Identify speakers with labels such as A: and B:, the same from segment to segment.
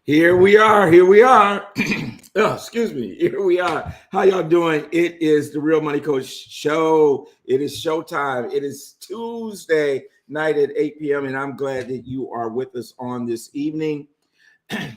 A: Here we are. Here we are. Oh, excuse me. Here we are. How y'all doing? It is the Real Money Coach Show. It is showtime. It is Tuesday night at 8 p.m. And I'm glad that you are with us on this evening.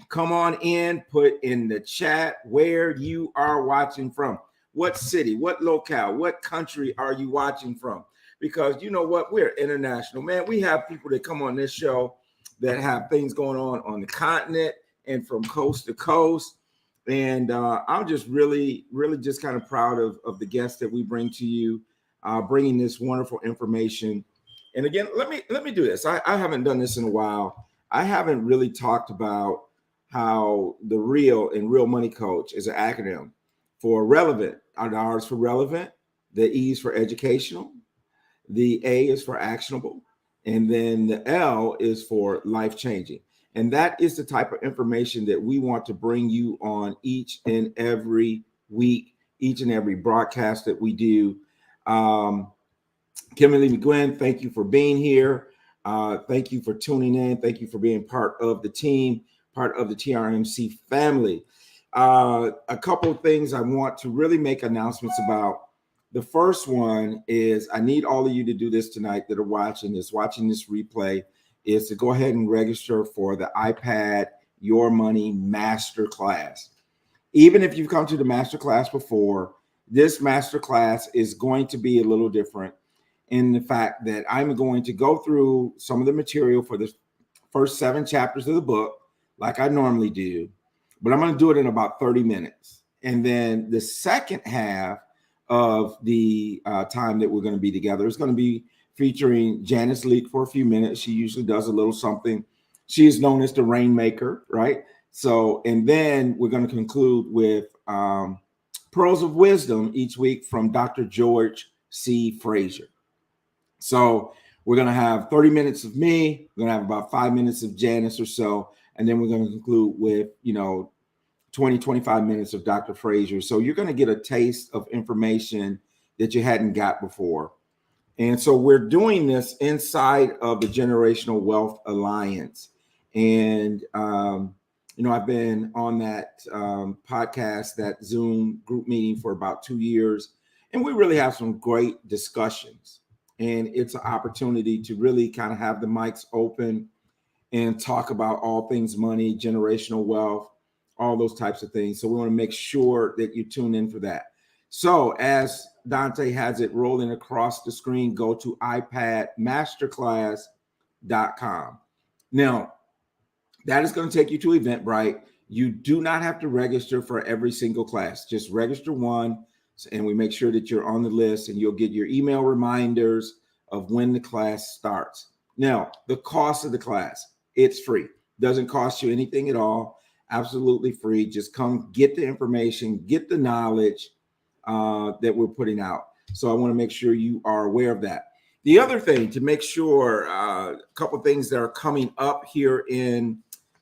A: Come on in, put in the chat where you are watching from. What city, what locale, what country are you watching from? Because you know what? We're international, man. We have people that come on this show that have things going on the continent and from coast to coast. And I'm just really just kind of proud of the guests that we bring to you, bringing this wonderful information. And again, let me do this. I haven't done this in a while. I haven't really talked about how the Real Money Coach is an acronym for relevant. The R is for relevant, the E is for educational, the A is for actionable, and then the L is for life changing. And that is the type of information that we want to bring you on each and every week, each and every broadcast that we do. Kimberly McMorris, thank you for being here. Thank you for tuning in. Thank you for being part of the team, part of the TRMC family. A couple of things I want to really make announcements about. The first one is I need all of you to do this tonight that are watching this replay, is to go ahead and register for the iPad Your Money Masterclass. Even if you've come to the masterclass before, this masterclass is going to be a little different in the fact that I'm going to go through some of the material for the first 7 chapters of the book, like I normally do, but I'm going to do it in about 30 minutes. And then the second half of the time that we're going to be together is going to be featuring Janice Leak for a few minutes. She usually does a little something. She is known as the Rainmaker, right? So, and then we're going to conclude with Pearls of Wisdom each week from Dr. George C. Frazier. So we're going to have 30 minutes of me. We're going to have about 5 minutes of Janice or so. And then we're going to conclude with, 20, 25 minutes of Dr. Frazier. So you're going to get a taste of information that you hadn't got before. And so we're doing this inside of the Generational Wealth Alliance. And, I've been on that podcast, that Zoom group meeting for about 2 years. And we really have some great discussions. And it's an opportunity to really kind of have the mics open and talk about all things money, generational wealth, all those types of things. So we want to make sure that you tune in for that. So as Dante has it rolling across the screen, go to iPadMasterclass.com. Now, that is going to take you to Eventbrite. You do not have to register for every single class. Just register one, and we make sure that you're on the list, and you'll get your email reminders of when the class starts. Now, the cost of the class, it's free. Doesn't cost you anything at all. Absolutely free. Just come get the information, get the knowledge that we're putting out. So I want to make sure you are aware of that. The other thing to make sure, a couple of things that are coming up here in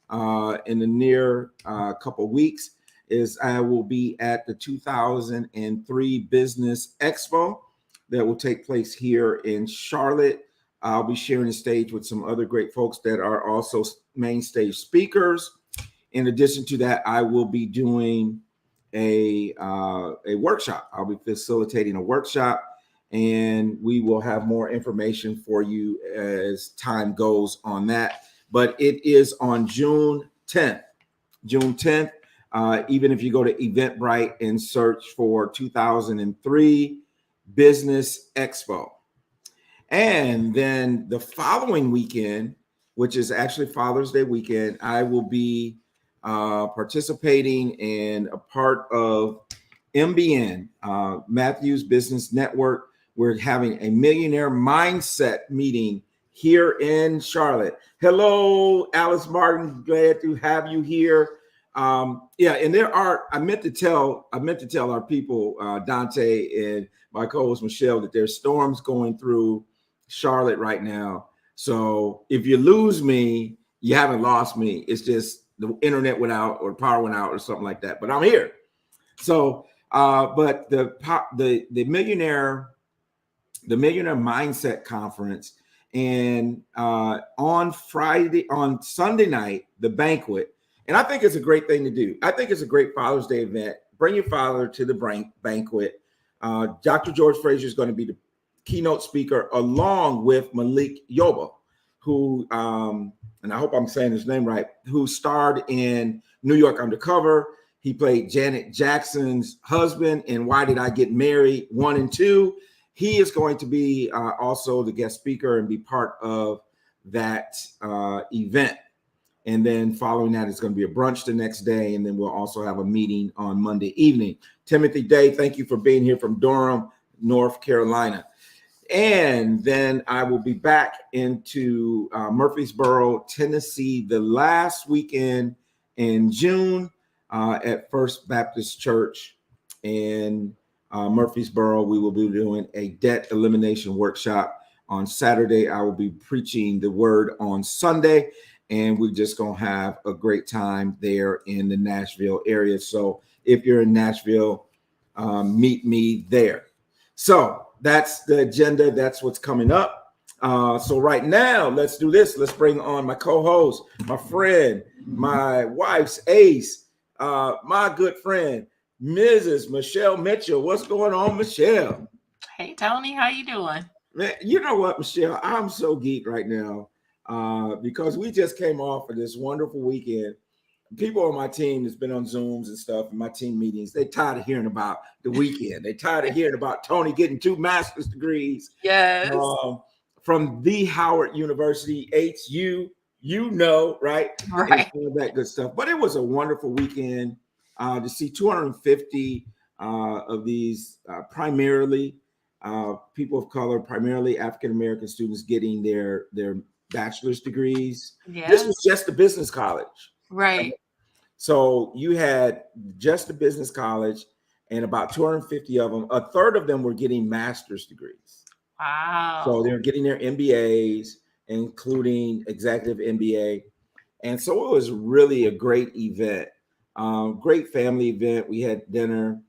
A: the near couple of weeks is I will be at the 2003 Business Expo that will take place here in Charlotte. I'll be sharing the stage with some other great folks that are also main stage speakers. In addition to that, I will be doing a workshop. I'll be facilitating a workshop, and we will have more information for you as time goes on that. But it is on June 10th. June 10th. Even if you go to Eventbrite and search for 2003 Business Expo. And then the following weekend, which is actually Father's Day weekend, I will be participating in a part of MBN, Matthews Business Network. We're having a millionaire mindset meeting here in Charlotte. Hello, Alice Martin. Glad to have you here. And I meant to tell our people, Dante and my co-host Michelle, that there's storms going through Charlotte right now. So if you lose me, you haven't lost me. It's just the internet went out or power went out or something like that. But I'm here. So, but the millionaire mindset conference, and on Sunday night, the banquet. And I think it's a great thing to do. I think it's a great Father's Day event. Bring your father to the banquet. Dr. George Frazier is going to be the keynote speaker along with Malik Yoba, who, and I hope I'm saying his name right, who starred in New York Undercover. He played Janet Jackson's husband in Why Did I Get Married 1 and 2. He is going to be also the guest speaker and be part of that event. And then following that, it's going to be a brunch the next day. And then we'll also have a meeting on Monday evening. Timothy Day, thank you for being here from Durham, North Carolina. And then I will be back into Murfreesboro, Tennessee, the last weekend in June at First Baptist Church in Murfreesboro. We will be doing a debt elimination workshop on Saturday. I will be preaching the word on Sunday. And we're just going to have a great time there in the Nashville area. So if you're in Nashville, meet me there. So that's the agenda. That's what's coming up. So right now, let's do this. Let's bring on my co-host, my friend, my wife's ace, my good friend, Mrs. Michelle Mitchell. What's going on, Michelle?
B: Hey, Tony, how you doing?
A: Man, you know what, Michelle? I'm so geeked right now. Because we just came off of this wonderful weekend. People on my team that's been on Zooms and stuff and my team meetings, they're tired of hearing about the weekend. They're tired of hearing about Tony getting 2 master's degrees.
B: Yes.
A: From the Howard University, HU, right?
B: Right.
A: And all that good stuff. But it was a wonderful weekend to see 250 of these primarily people of color, primarily African-American students getting their bachelor's degrees.
B: Yeah.
A: This was just a business college.
B: Right.
A: So you had just a business college and about 250 of them. A third of them were getting master's degrees.
B: Wow.
A: So they're getting their MBAs, including executive MBA. And so it was really a great event. Great family event. We had dinner.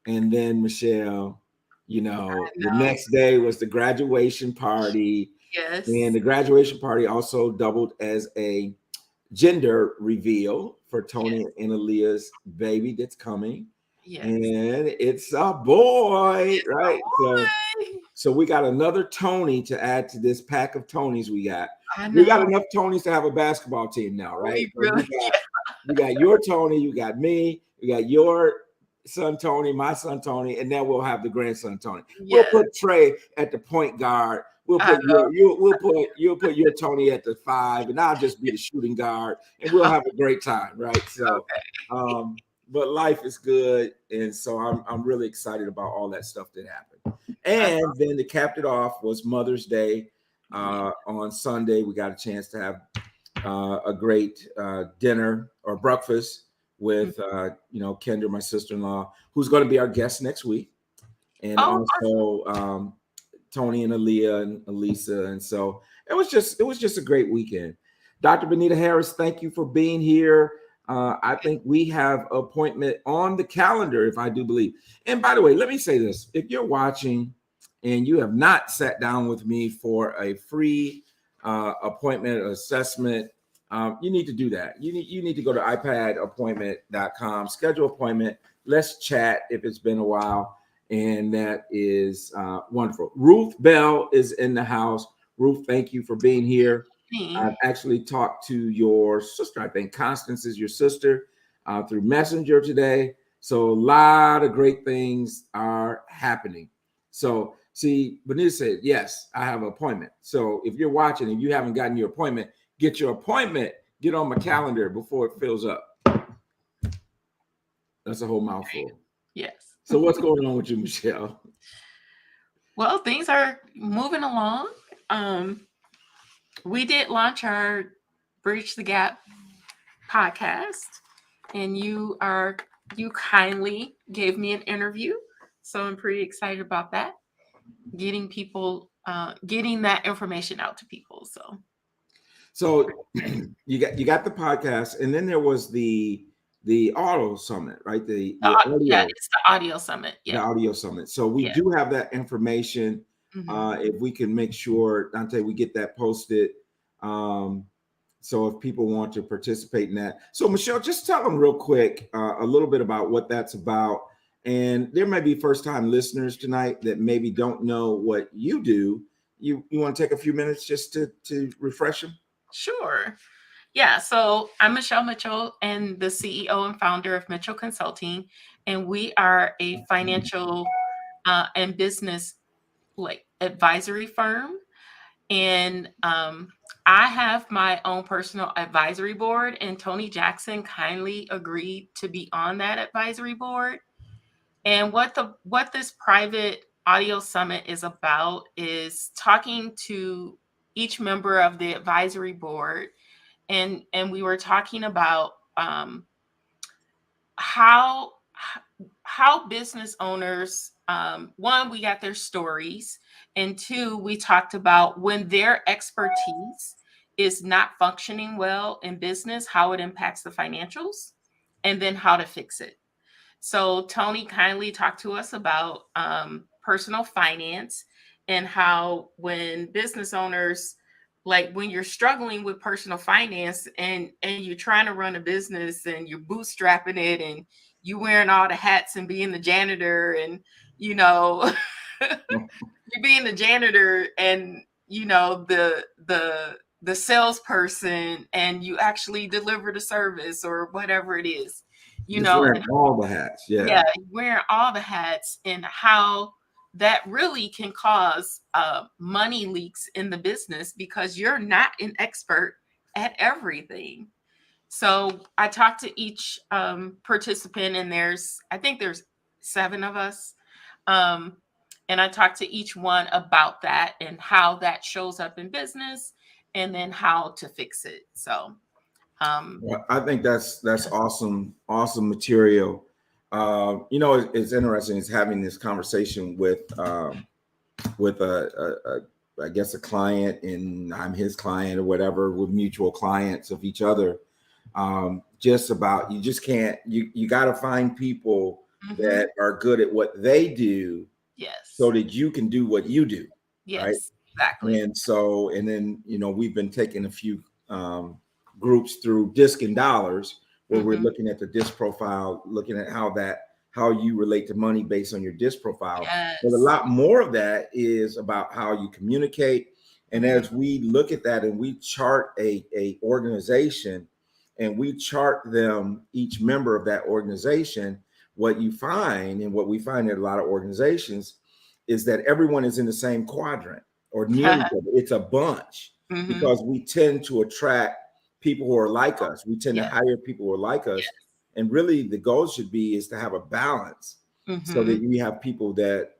A: And then, Michelle, the next day was the graduation party.
B: Yes.
A: And the graduation party also doubled as a gender reveal for Tony and Aaliyah's baby that's coming. Yes. And it's a boy, right? So we got another Tony to add to this pack of Tonys we got. We got enough Tonys to have a basketball team now, right? We got your Tony, you got me, we got your son Tony, my son Tony, and then we'll have the grandson Tony. Yes. We'll put Trey at the point guard. You'll put your Tony at the 5, and I'll just be the shooting guard, and we'll have a great time, right? So, but life is good, and so I'm really excited about all that stuff that happened. And then to cap it off was Mother's Day on Sunday. We got a chance to have a great dinner or breakfast with Kendra, my sister-in-law, who's going to be our guest next week, and also Tony and Aaliyah and Elisa. And so it was just a great weekend. Dr. Benita Harris, thank you for being here. I think we have an appointment on the calendar, if I do believe. And by the way, let me say this. If you're watching and you have not sat down with me for a free appointment or assessment, you need to do that. You need to go to iPadappointment.com, schedule appointment. Let's chat if it's been a while. And that is wonderful. Ruth Bell is in the house. Ruth, thank you for being here. I've actually talked to your sister. I think Constance is your sister through Messenger today. So a lot of great things are happening. So see, Benita said, yes, I have an appointment. So if you're watching and you haven't gotten your appointment, get your appointment. Get on my calendar before it fills up. That's a whole mouthful.
B: Yes.
A: So what's going on with you, Michelle?
B: Well, things are moving along. We did launch our Bridge the Gap podcast, and you kindly gave me an interview. So I'm pretty excited about that. Getting that information out to people.
A: So you got the podcast, and then there was the auto summit, right? The audio.
B: Yeah, it's the audio summit. Yeah.
A: The audio summit. So we do have that information. If we can make sure, Dante, we get that posted So if people want to participate in that. So Michelle, just tell them real quick a little bit about what that's about. And there may be first time listeners tonight that maybe don't know what you do. You want to take a few minutes just to refresh them?
B: Sure. Yeah, so I'm Michelle Mitchell and the CEO and founder of Mitchell Consulting, and we are a financial and business like advisory firm. And I have my own personal advisory board, and Tony Jackson kindly agreed to be on that advisory board. And what this private audio summit is about is talking to each member of the advisory board, and we were talking about how how business owners, one, we got their stories, and two, we talked about when their expertise is not functioning well in business, how it impacts the financials, and then how to fix it. So Tony kindly talked to us about personal finance and how when business owners, like when you're struggling with personal finance and you're trying to run a business and you're bootstrapping it and you wearing all the hats and being the janitor and you know you being the janitor and you know the salesperson and you actually deliver the service or whatever it is, you
A: Just
B: know,
A: wearing all the hats. Yeah.
B: yeah, wearing all the hats and how that really can cause money leaks in the business because you're not an expert at everything. So I talked to each participant, and I think there's 7 of us. Um, and I talked to each one about that and how that shows up in business and then how to fix it. So,
A: Well, I think that's awesome, awesome material. It's interesting is having this conversation with I guess a client, and I'm his client or whatever. We're mutual clients of each other. Just about you just can't you got to find people that are good at what they do,
B: yes,
A: so that you can do what you do, right?
B: yes, exactly.
A: And then we've been taking a few groups through Disc and Dollars, where we're looking at the disc profile, looking at how you relate to money based on your disc profile. But a
B: Yes.
A: lot more of that is about how you communicate. And as we look at that and we chart a organization and we chart them, each member of that organization, what you find and what we find in a lot of organizations is that everyone is in the same quadrant or near each other. It's a bunch because we tend to attract people who are like us. We tend to
B: Yes.
A: hire people who are like us.
B: Yes.
A: And really the goal should be is to have a balance so that we have people that,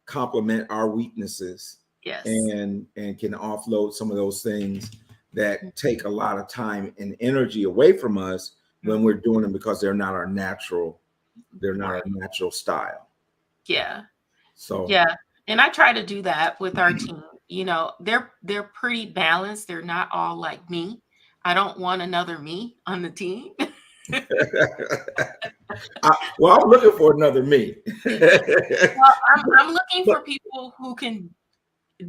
A: complement our weaknesses
B: Yes.
A: and can offload some of those things that take a lot of time and energy away from us when we're doing them because they're not our natural style.
B: Yeah.
A: So
B: Yeah. And I try to do that with our team. They're pretty balanced. They're not all like me. I don't want another me on the team.
A: well, I'm looking for another me.
B: Well, I'm looking for people who can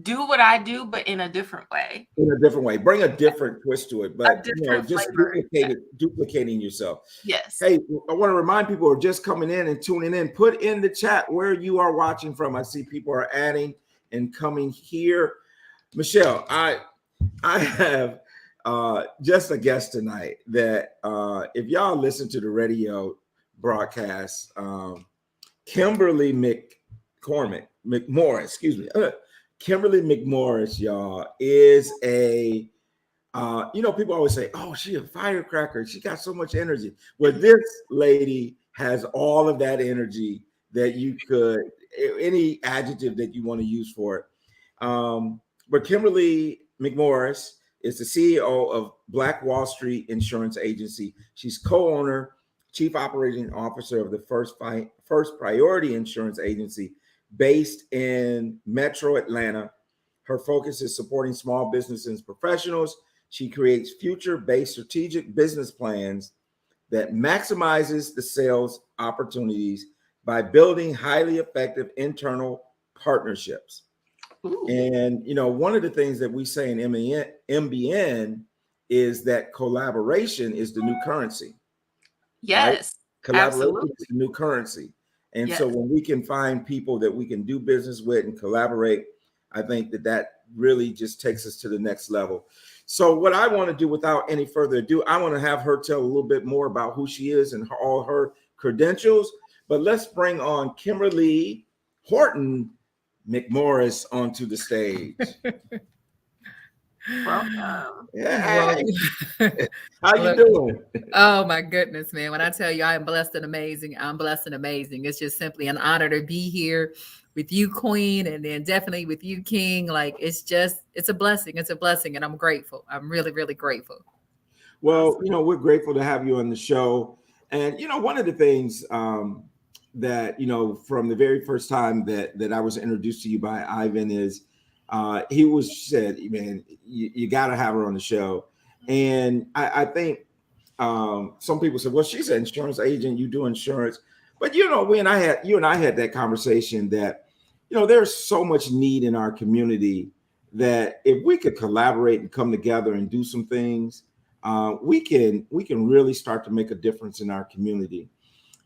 B: do what I do, but in a different way.
A: In a different way, bring a different twist to it, but
B: different
A: just
B: flavor.
A: duplicating yourself.
B: Yes.
A: Hey, I want to remind people who are just coming in and tuning in, put in the chat where you are watching from. I see people are adding and coming here. Michelle, I have just a guest tonight that if y'all listen to the radio broadcast, Kimberly McMorris, excuse me. Kimberly McMorris, y'all, is a people always say, oh, she a firecracker. She got so much energy. Well, this lady has all of that energy that you could, any adjective that you want to use for it. But Kimberly McMorris is the CEO of Black Wallstreet Insurance Agency. She's co-owner, chief operating officer of the First Priority Insurance Agency based in Metro Atlanta. Her focus is supporting small businesses and professionals. She creates future-based strategic business plans that maximizes the sales opportunities by building highly effective internal partnerships. Ooh. And one of the things that we say in MBN is that collaboration is the new currency, right?
B: Yes,
A: Collaboration is
B: absolutely.
A: the new currency. And so
B: Yes.
A: when we can find people that we can do business with and collaborate, I think that that really just takes us to the next level. So what I want to do without any further ado, I want to have her tell a little bit more about who she is and all her credentials. But let's bring on Kimberly Horton McMorris onto the stage.
B: Welcome.
A: Yeah.
C: Well,
A: How you
C: look,
A: doing?
C: oh my goodness, man. When I tell you I am blessed and amazing, I'm blessed and amazing. It's just simply an honor to be here with you, Queen, and then definitely with you, King. Like it's a blessing. It's a blessing, and I'm grateful. I'm really, really grateful.
A: Well,
B: Awesome.
A: you know, we're grateful to have you on the show. And, you know, one of the things that, you know, from the very first time that I was introduced to you by Ivan is he was said, man, you got to have her on the show. And I think some people said, well, she's an insurance agent, you do insurance. But, you know, you and I had that conversation that, you know, there's so much need in our community that if we could collaborate and come together and do some things, we can really start to make a difference in our community.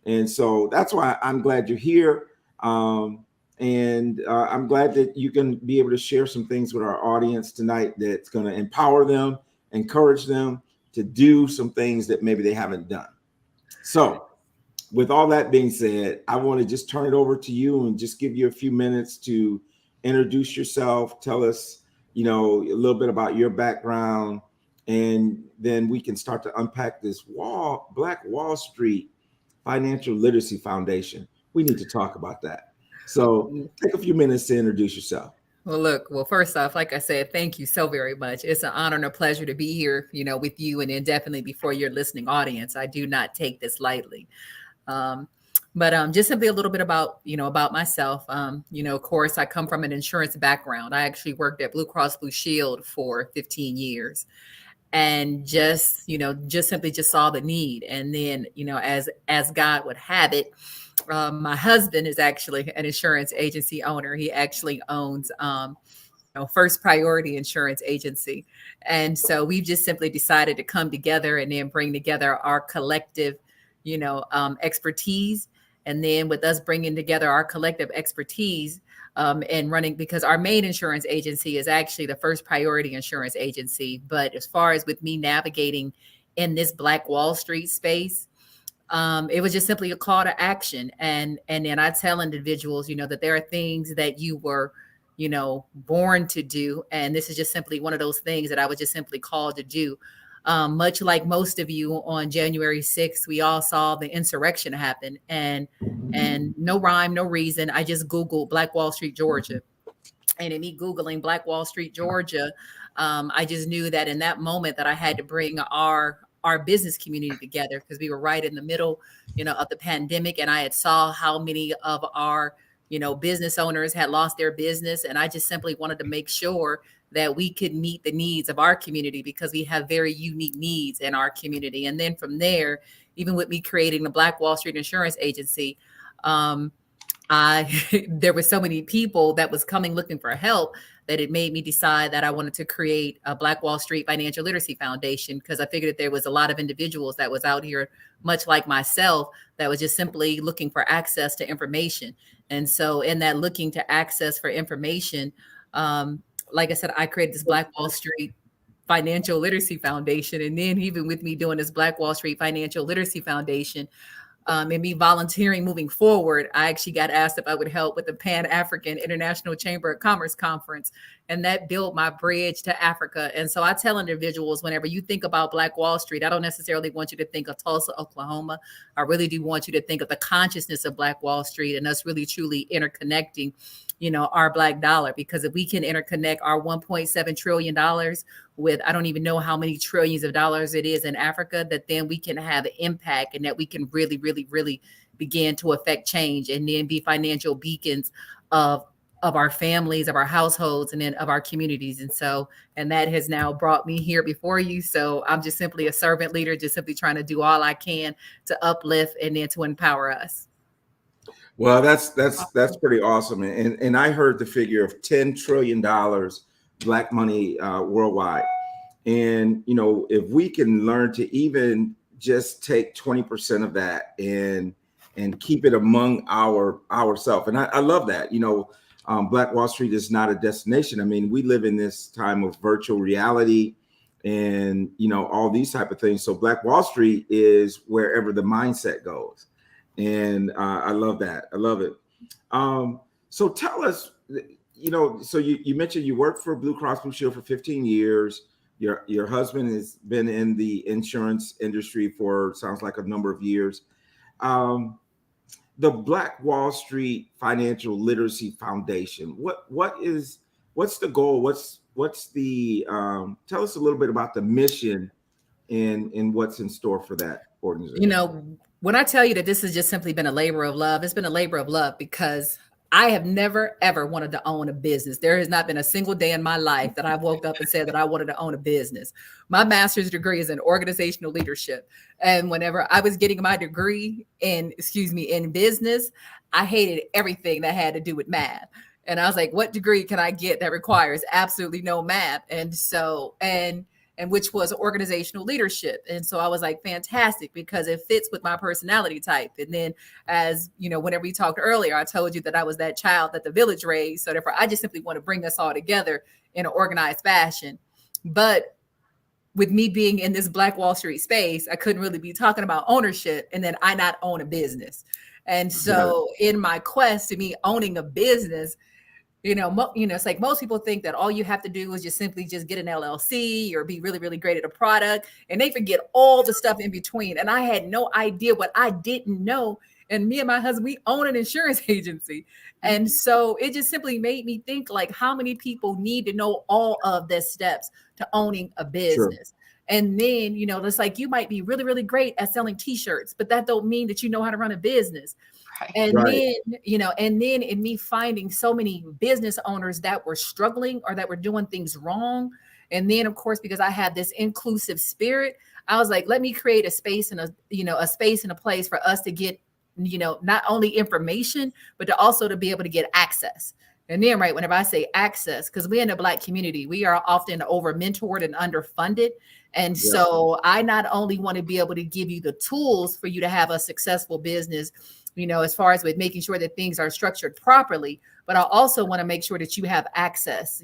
A: And so that's why I'm glad you're here. And I'm glad that you can be able to share some things with our audience tonight that's going to empower them, encourage them to do some things that maybe they haven't done. So with all that being said, I want to just turn it over to you and just give you a few minutes to introduce yourself, tell us, you know, a little bit about your background, and then we can start to unpack this Black Wall Street Financial Literacy Foundation. We need to talk about that. So take a few minutes to introduce yourself.
C: Well, first off, like I said, thank you so very much. It's an honor and a pleasure to be here, with you, and then definitely before your listening audience. I do not take this lightly. But just simply a little bit about myself. Of course, I come from an insurance background. I actually worked at Blue Cross Blue Shield for 15 years. And just simply saw the need. And then, as God would have it, my husband is actually an insurance agency owner. He actually owns First Priority Insurance Agency. And so we've just simply decided to come together and then bring together our collective, expertise. And then with us bringing together our collective expertise, and running, because our main insurance agency is actually the First Priority Insurance Agency. But as far as with me navigating in this Black Wall Street space, it was just simply a call to action. And then I tell individuals, that there are things that you were, born to do. And this is just simply one of those things that I was just simply called to do. Much like most of you on January 6th, we all saw the insurrection happen, and no rhyme, no reason. I just Googled Black Wall Street, Georgia. And in me Googling Black Wall Street, Georgia, I just knew that in that moment that I had to bring our business community together, because we were right in the middle, of the pandemic. And I had saw how many of our, business owners had lost their business. And I just simply wanted to make sure that we could meet the needs of our community, because we have very unique needs in our community. And then from there, even with me creating the Black Wall Street Insurance Agency, there were so many people that was coming looking for help that it made me decide that I wanted to create a Black Wall Street Financial Literacy Foundation, because I figured that there was a lot of individuals that was out here, much like myself, that was just simply looking for access to information. And so in that looking to access for information, like I said, I created this Black Wall Street Financial Literacy Foundation. And then even with me doing this Black Wall Street Financial Literacy Foundation, and me volunteering moving forward, I actually got asked if I would help with the Pan-African International Chamber of Commerce Conference. And that built my bridge to Africa. And so I tell individuals, whenever you think about Black Wall Street, I don't necessarily want you to think of Tulsa, Oklahoma. I really do want you to think of the consciousness of Black Wall Street and us really truly interconnecting, our Black dollar. Because if we can interconnect our $1.7 trillion with, I don't even know how many trillions of dollars it is in Africa, that then we can have impact, and that we can really, really, really begin to affect change, and then be financial beacons of our families, of our households, and then of our communities. And that has now brought me here before you. So I'm just simply a servant leader, just simply trying to do all I can to uplift and then to empower us.
A: Well, that's pretty awesome. And I heard the figure of $10 trillion Black money worldwide. And, if we can learn to even just take 20% of that and keep it among ourselves. And I love that, Black Wall Street is not a destination. I mean, we live in this time of virtual reality and, all these type of things. So Black Wall Street is wherever the mindset goes. And I love that. I love it. So tell us, so you mentioned you worked for Blue Cross Blue Shield for 15 years. Your husband has been in the insurance industry for, sounds like, a number of years. The Black Wall Street Financial Literacy Foundation. What's the goal? What's the tell us a little bit about the mission and what's in store for that organization.
C: When I tell you that this has just simply been a labor of love, it's been a labor of love because I have never, ever wanted to own a business. There has not been a single day in my life that I've woke up and said that I wanted to own a business. My master's degree is in organizational leadership. And whenever I was getting my degree in business, I hated everything that had to do with math. And I was like, what degree can I get that requires absolutely no math? And which was organizational leadership. And so I was like, fantastic, because it fits with my personality type. And then, as whenever we talked earlier, I told you that I was that child that the village raised. So therefore, I just simply want to bring us all together in an organized fashion. But with me being in this Black Wall Street space, I couldn't really be talking about ownership and then I not own a business. And so in my quest to me owning a business, it's like most people think that all you have to do is just simply just get an LLC or be really, really great at a product, and they forget all the stuff in between. And I had no idea what I didn't know. And me and my husband, we own an insurance agency. And so it just simply made me think, like, how many people need to know all of the steps to owning a business? Sure. And then, it's like you might be really, really great at selling T-shirts, but that don't mean that you know how to run a business. And then, in me finding so many business owners that were struggling or that were doing things wrong. And then, of course, because I had this inclusive spirit, I was like, let me create a space and a space and a place for us to get, not only information, but to also to be able to get access. And then, whenever I say access, because we're in the Black community, we are often over mentored and underfunded. And so I not only want to be able to give you the tools for you to have a successful business, as far as with making sure that things are structured properly, but I also want to make sure that you have access,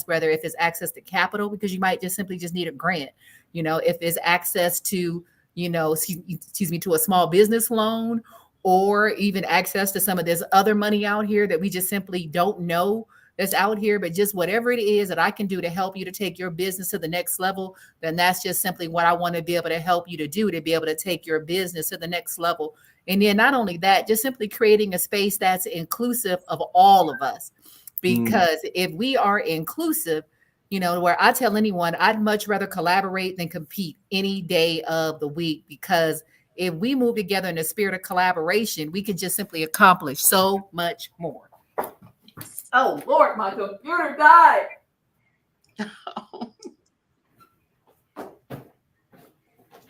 C: whether if it's access to capital, because you might just simply just need a grant, if it's access to, to a small business loan, or even access to some of this other money out here that we just simply don't know that's out here, but just whatever it is that I can do to help you to take your business to the next level, then that's just simply what I want to be able to help you to do, to be able to take your business to the next level. And then not only that, just simply creating a space that's inclusive of all of us. Because if we are inclusive, where I tell anyone, I'd much rather collaborate than compete any day of the week, because if we move together in the spirit of collaboration, we can just simply accomplish so much more. Oh, Lord, my computer died.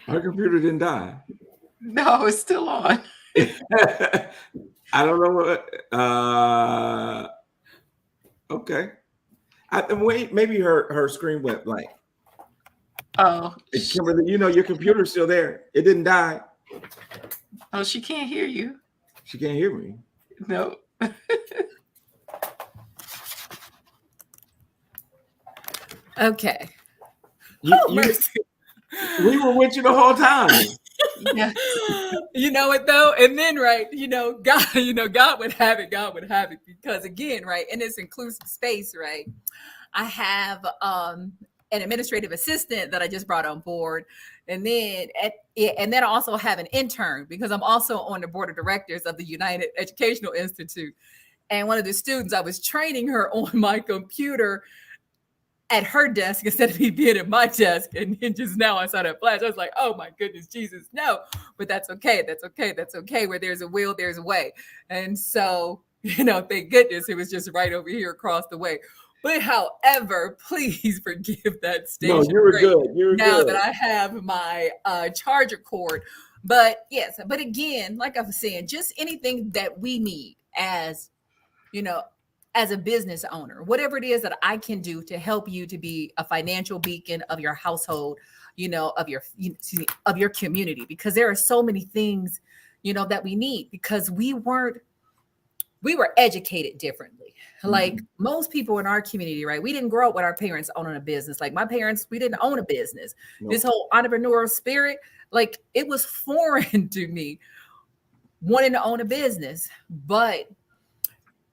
A: Our computer didn't die.
B: No, it's still on.
A: I don't know what. Okay. Wait, maybe her screen went blank.
B: Oh,
A: Kimberly, your computer's still there. It didn't die.
B: Oh, she can't hear you.
A: She can't hear me.
B: No.
C: Okay.
A: We were with you the whole time.
B: Yeah.
C: You know what though? And then God would have it, because again, in this inclusive space, I have an administrative assistant that I just brought on board. And then I also have an intern, because I'm also on the board of directors of the United Educational Institute. And one of the students, I was training her on my computer at her desk instead of me being at my desk. And then just now I saw that flash. I was like, oh my goodness, Jesus, no. But that's okay. Where there's a will, there's a way. And so, thank goodness it was just right over here across the way. But however, please forgive that station.
A: No, you were good.
C: Now that I have my charger cord. But yes, but again, like I was saying, just anything that we need as as a business owner, whatever it is that I can do to help you to be a financial beacon of your household, of your community, because there are so many things, that we need, because we were educated differently. Like most people in our community, right? We didn't grow up with our parents owning a business. Like my parents, we didn't own a business.
A: Nope.
C: This whole entrepreneurial spirit, like it was foreign to me, wanting to own a business. But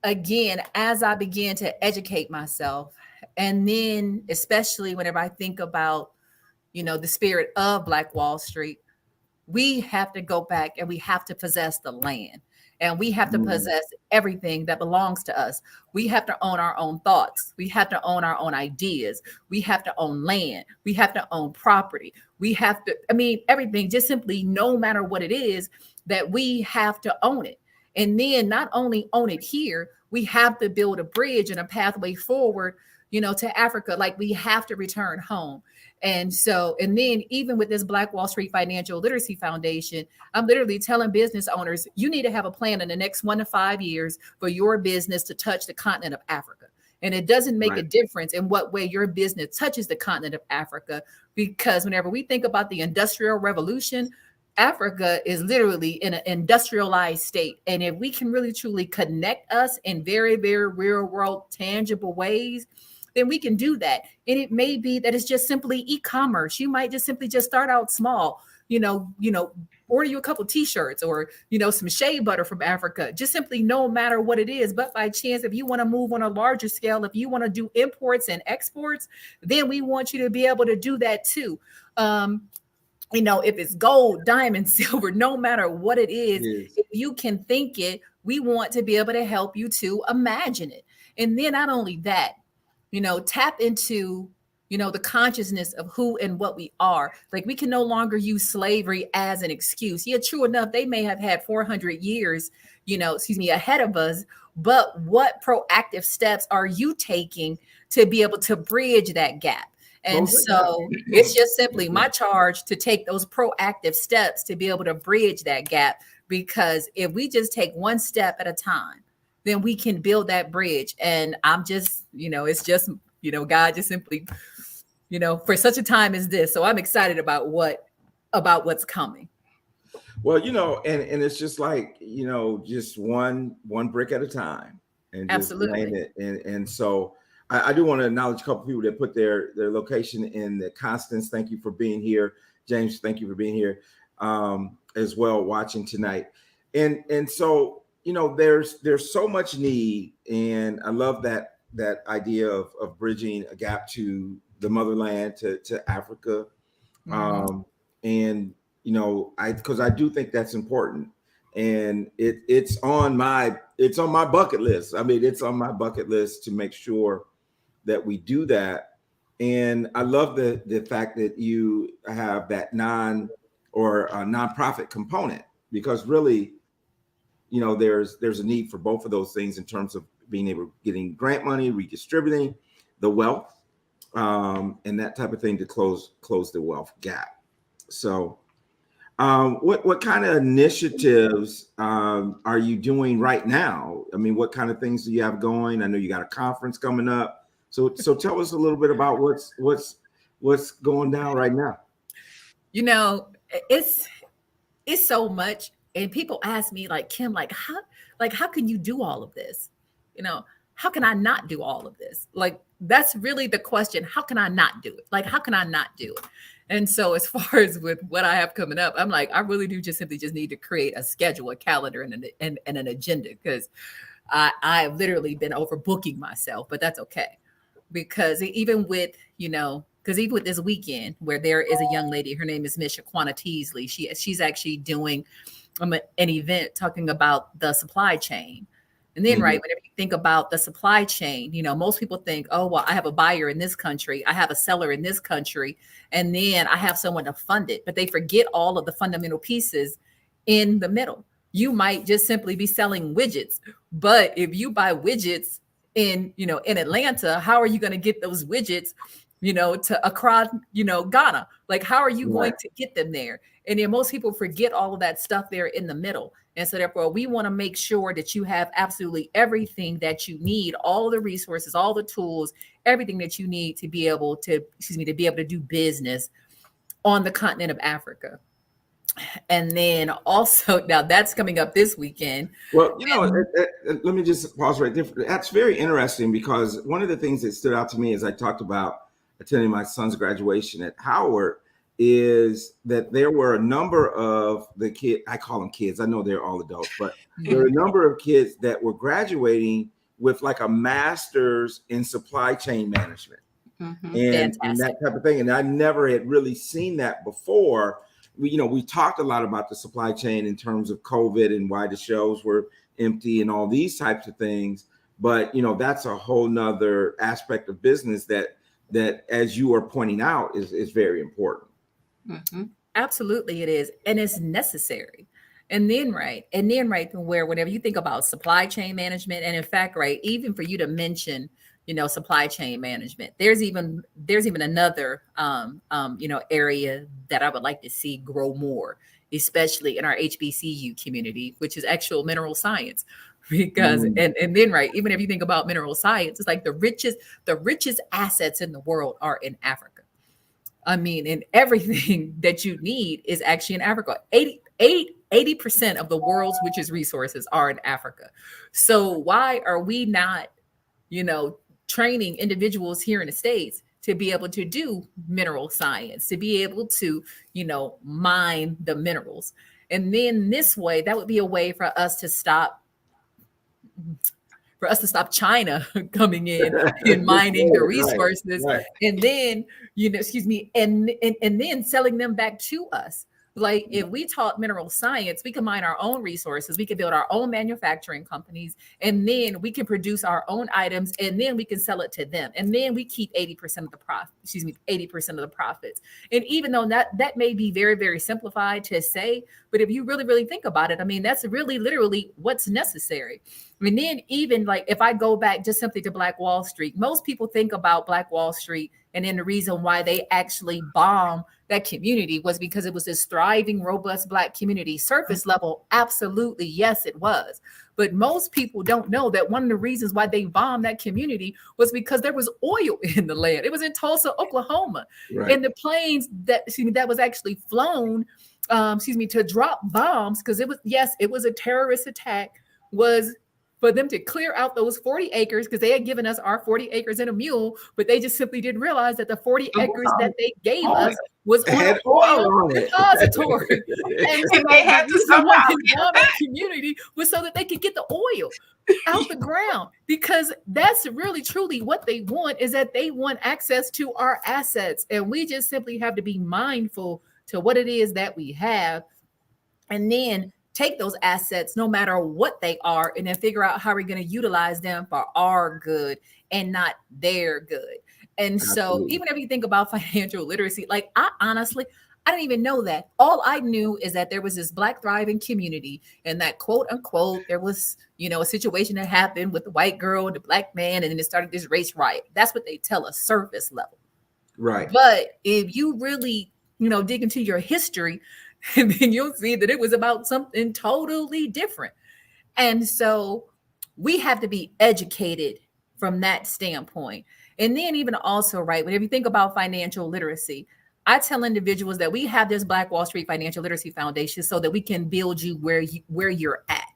C: again, as I began to educate myself, and then especially whenever I think about, the spirit of Black Wall Street, we have to go back and we have to possess the land. And we have to possess everything that belongs to us. We have to own our own thoughts. We have to own our own ideas. We have to own land. We have to own property. We have to, everything, just simply, no matter what it is, that we have to own it. And then not only own it here, we have to build a bridge and a pathway forward, to Africa. Like we have to return home. And then even with this Black Wall Street Financial Literacy Foundation, I'm literally telling business owners, you need to have a plan in the next 1 to 5 years for your business to touch the continent of Africa. And it doesn't make a difference in what way your business touches the continent of Africa, because whenever we think about the Industrial Revolution, Africa is literally in an industrialized state. And if we can really truly connect us in very, very real world, tangible ways, then we can do that. And it may be that it's just simply e-commerce. You might just simply just start out small, order you a couple t-shirts or, some shea butter from Africa, just simply, no matter what it is. But by chance, if you want to move on a larger scale, if you want to do imports and exports, then we want you to be able to do that too. If it's gold, diamond, silver, no matter what it is, if you can think it, we want to be able to help you to imagine it. And then not only that, tap into, the consciousness of who and what we are. Like we can no longer use slavery as an excuse. Yeah, true enough, they may have had 400 years, ahead of us. But what proactive steps are you taking to be able to bridge that gap? And so it's just simply my charge to take those proactive steps to be able to bridge that gap. Because if we just take one step at a time, then we can build that bridge. And I'm just, it's just, God just simply, for such a time as this. So I'm excited about what's coming.
A: Well, and it's just like, just one brick at a time, and just
C: absolutely
A: it. And so I do want to acknowledge a couple of people that put their location in the Constance. Thank you for being here. James, thank you for being here as well, watching tonight. And so, there's so much need, and I love that idea of bridging a gap to the motherland, to Africa. And because I do think that's important, and it's on my bucket list. It's on my bucket list to make sure that we do that. And I love the fact that you have that nonprofit component, because really, there's a need for both of those things in terms of being able getting grant money, redistributing the wealth, and that type of thing to close the wealth gap. So what kind of initiatives are you doing right now? What kind of things do you have going? I know you got a conference coming up. So tell us a little bit about what's going down right now.
C: It's so much. And people ask me, like, Kim, how can you do all of this? How can I not do all of this? Like, that's really the question. How can I not do it? Like, how can I not do it? And so as far as with what I have coming up, I'm like, I really do just need to create a schedule, a calendar, and an agenda, because I've literally been overbooking myself, but that's okay. Because even with this weekend, where there is a young lady, her name is Miss Shaquana Teasley. She's actually doing an event talking about the supply chain. And then, right, whenever you think about the supply chain, most people think, oh, well, I have a buyer in this country, I have a seller in this country, and then I have someone to fund it. But they forget all of the fundamental pieces in the middle. You might just simply be selling widgets. But if you buy widgets in Atlanta, how are you going to get those widgets, to Accra, Ghana? Like, how are you going to get them there? And then most people forget all of that stuff there in the middle. And so therefore we want to make sure that you have absolutely everything that you need, all the resources, all the tools, everything that you need to be able to, to be able to do business on the continent of Africa. And then also, now that's coming up this weekend.
A: Well, let me just pause right there. That's very interesting, because one of the things that stood out to me as I talked about attending my son's graduation at Howard is that there were a number of the kids, I call them kids, I know they're all adults, but there were a number of kids that were graduating with like a master's in supply chain management and that type of thing. And I never had really seen that before. We talked a lot about the supply chain in terms of COVID and why the shelves were empty and all these types of things. But, that's a whole nother aspect of business that as you are pointing out is very important.
C: Absolutely it is. And it's necessary. And then where whenever you think about supply chain management, and in fact, even for you to mention, supply chain management, there's even another, area that I would like to see grow more, especially in our HBCU community, which is actual mineral science. Because and then even if you think about mineral science, it's like the richest assets in the world are in Africa. I mean, and everything that you need is actually in Africa. 80% of the world's richest resources are in Africa. So why are we not, training individuals here in the States to be able to do mineral science, to be able to, mine the minerals? And then this way, that would be a way for us to stop China coming in and mining the resources, and then, and then selling them back to us. Like if we taught mineral science, we can mine our own resources, we can build our own manufacturing companies, and then we can produce our own items, and then we can sell it to them. And then we keep 80% of the profit, 80% of the profits. And even though that may be very, very simplified to say, but if you really, really think about it, I mean, that's really literally what's necessary. I mean, then even like if I go back just simply to Black Wall Street, most people think about Black Wall Street, and then the reason why they actually bombed that community was because it was this thriving, robust Black community. Surface level, absolutely, yes, it was. But most people don't know that one of the reasons why they bombed that community was because there was oil in the land. It was in Tulsa, Oklahoma. And the planes that was actually flown, to drop bombs, because it was a terrorist attack, was for them to clear out those 40 acres, because they had given us our 40 acres and a mule, but they just simply didn't realize that the 40 acres that they gave us was on an oil repository. And so
B: they had to somehow
C: that community was so that they could get the oil out the ground, because that's really truly what they want, is that they want access to our assets. And we just simply have to be mindful to what it is that we have, and then take those assets, no matter what they are, and then figure out how we're going to utilize them for our good and not their good. And so even if you think about financial literacy, like I didn't even know that. All I knew is that there was this Black thriving community, and that quote unquote, there was, a situation that happened with the white girl and the Black man, and then it started this race riot. That's what they tell us, surface level.
A: Right.
C: But if you really, dig into your history, and then you'll see that it was about something totally different. And so we have to be educated from that standpoint. And then even also, whenever you think about financial literacy, I tell individuals that we have this Black Wall Street Financial Literacy Foundation so that we can build you where you're at.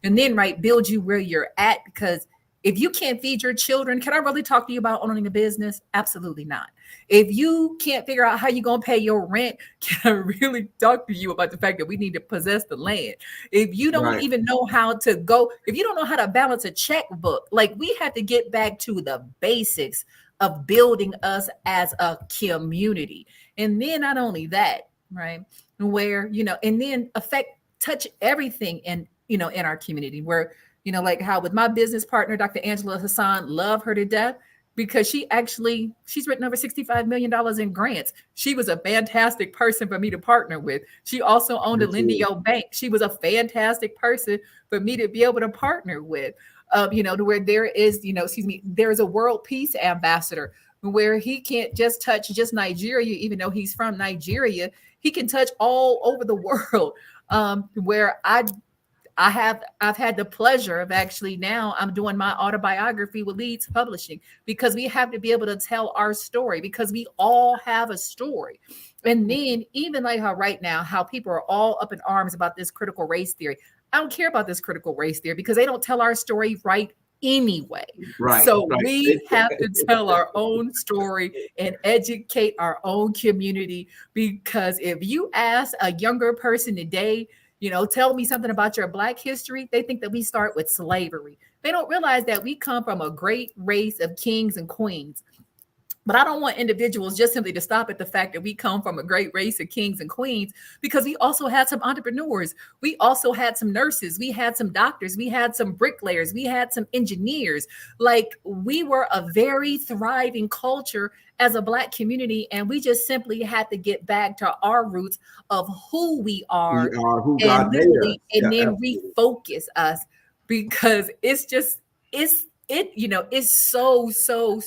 C: And then, build you where you're at, because if you can't feed your children, can I really talk to you about owning a business? Absolutely not. If you can't figure out how you're going to pay your rent, can I really talk to you about the fact that we need to possess the land? If you don't even know how to if you don't know how to balance a checkbook, like we have to get back to the basics of building us as a community. And then not only that, where, and then touch everything in our community, where, like how with my business partner, Dr. Angela Hassan, love her to death, because she's written over $65 million in grants. She was a fantastic person for me to partner with. She also owned a Lindio Bank. She was a fantastic person for me to be able to partner with, to where there is, there's a world peace ambassador where he can't just touch just Nigeria, even though he's from Nigeria. he can touch all over the world. Where I've had the pleasure of actually now I'm doing my autobiography with Leeds Publishing, because we have to be able to tell our story, because we all have a story. And then even like how right now, how people are all up in arms about this critical race theory. I don't care about this critical race theory because they don't tell our story right anyway.
A: Right.
C: So
A: right.
C: we have to tell our own story and educate our own community, because if you ask a younger person today, tell me something about your Black history, they think that we start with slavery. They don't realize that we come from a great race of kings and queens. But I don't want individuals just simply to stop at the fact that we come from a great race of kings and queens, because we also had some entrepreneurs. We also had some nurses. We had some doctors. We had some bricklayers. We had some engineers. Like, we were a very thriving culture as a Black community. And we just simply had to get back to our roots of who we are,
A: We are who
C: and
A: God made us.
C: literally, and
A: Yeah,
C: then
A: absolutely.
C: refocus us, because it's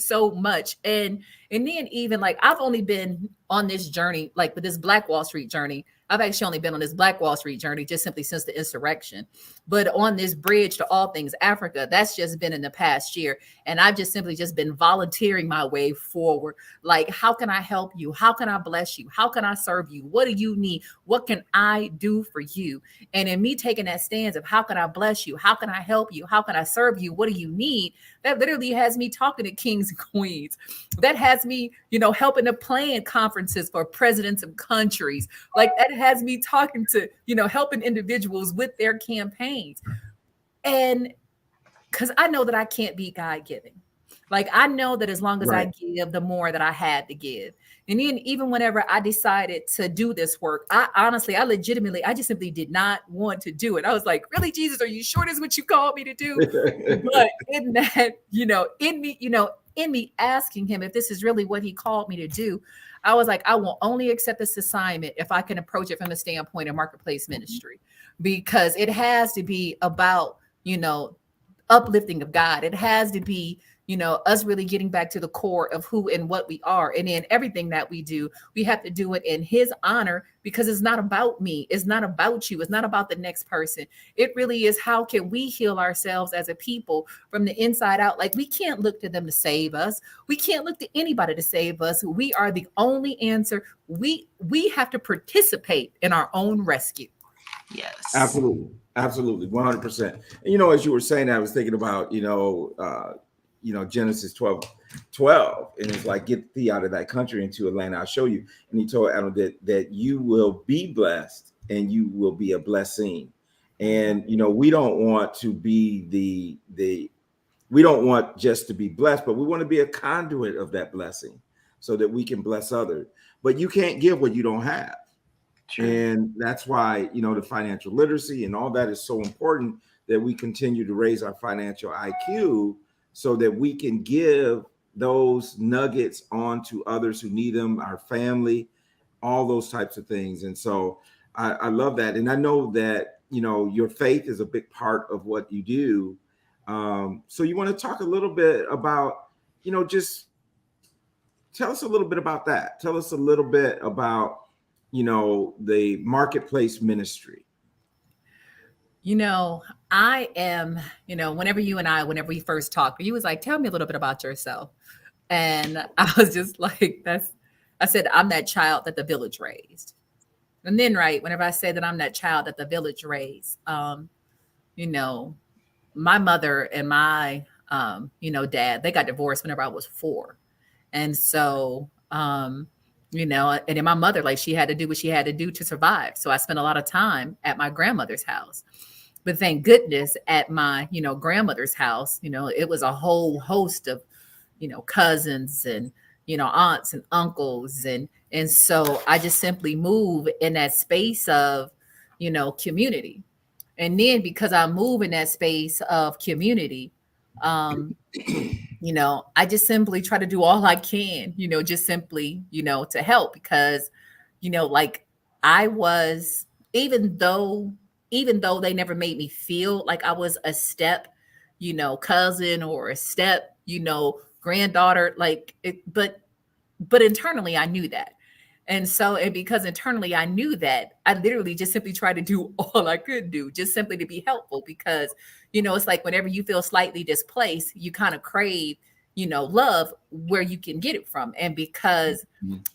C: so much. And then even like I've only been on this journey, like with this Black Wall Street journey. I've actually only been on this Black Wall Street journey just simply since the insurrection. But on this bridge to all things Africa, that's just been in the past year. And I've just simply just been volunteering my way forward. Like, how can I help you? How can I bless you? How can I serve you? What do you need? What can I do for you? And in me taking that stance of how can I bless you? How can I help you? How can I serve you? What do you need? That literally has me talking to kings and queens. That has me, helping to plan conferences for presidents of countries. Like, that has me talking to, helping individuals with their campaigns. And because I know that I can't be God given. Like, I know that as long as I give, the more that I had to give. And then even whenever I decided to do this work, I just simply did not want to do it. I was like, really, Jesus, are you sure this is what you called me to do? But in that, in me asking him if this is really what he called me to do, I was like, I will only accept this assignment if I can approach it from the standpoint of marketplace ministry, because it has to be about, uplifting of God. It has to be, us really getting back to the core of who and what we are. And in everything that we do, we have to do it in his honor, because it's not about me. It's not about you. It's not about the next person. It really is, how can we heal ourselves as a people from the inside out? Like, we can't look to them to save us. We can't look to anybody to save us. We are the only answer. We have to participate in our own rescue.
B: Yes.
A: Absolutely. 100%. And, as you were saying, I was thinking about, Genesis 12, and it's like, get thee out of that country into a land I'll show you. And he told Adam that you will be blessed and you will be a blessing. And, we don't want to be we don't want just to be blessed, but we want to be a conduit of that blessing so that we can bless others. But you can't give what you don't have. True. And that's why, the financial literacy and all that is so important, that we continue to raise our financial IQ so that we can give those nuggets on to others who need them, our family, all those types of things. And so I love that. And I know that, your faith is a big part of what you do. So you want to talk a little bit about, just tell us a little bit about that. Tell us a little bit about, the marketplace ministry.
C: I am, whenever we first talked, you was like, tell me a little bit about yourself. And I was just like, I said, I'm that child that the village raised. And then, whenever I say that I'm that child that the village raised, my mother and my, dad, they got divorced whenever I was 4. And so, and then my mother, like, she had to do what she had to do to survive. So I spent a lot of time at my grandmother's house. But thank goodness at my, grandmother's house, it was a whole host of, cousins and, aunts and uncles. And so I just simply move in that space of, community. And then because I move in that space of community, I just simply try to do all I can, just simply, to help, because, like, I was, even though they never made me feel like I was a step, cousin or a step, granddaughter, like it, but internally I knew that. And so, and because internally I knew that, I literally just simply tried to do all I could do, just simply to be helpful. Because, it's like whenever you feel slightly displaced, you kind of crave, love where you can get it from. And because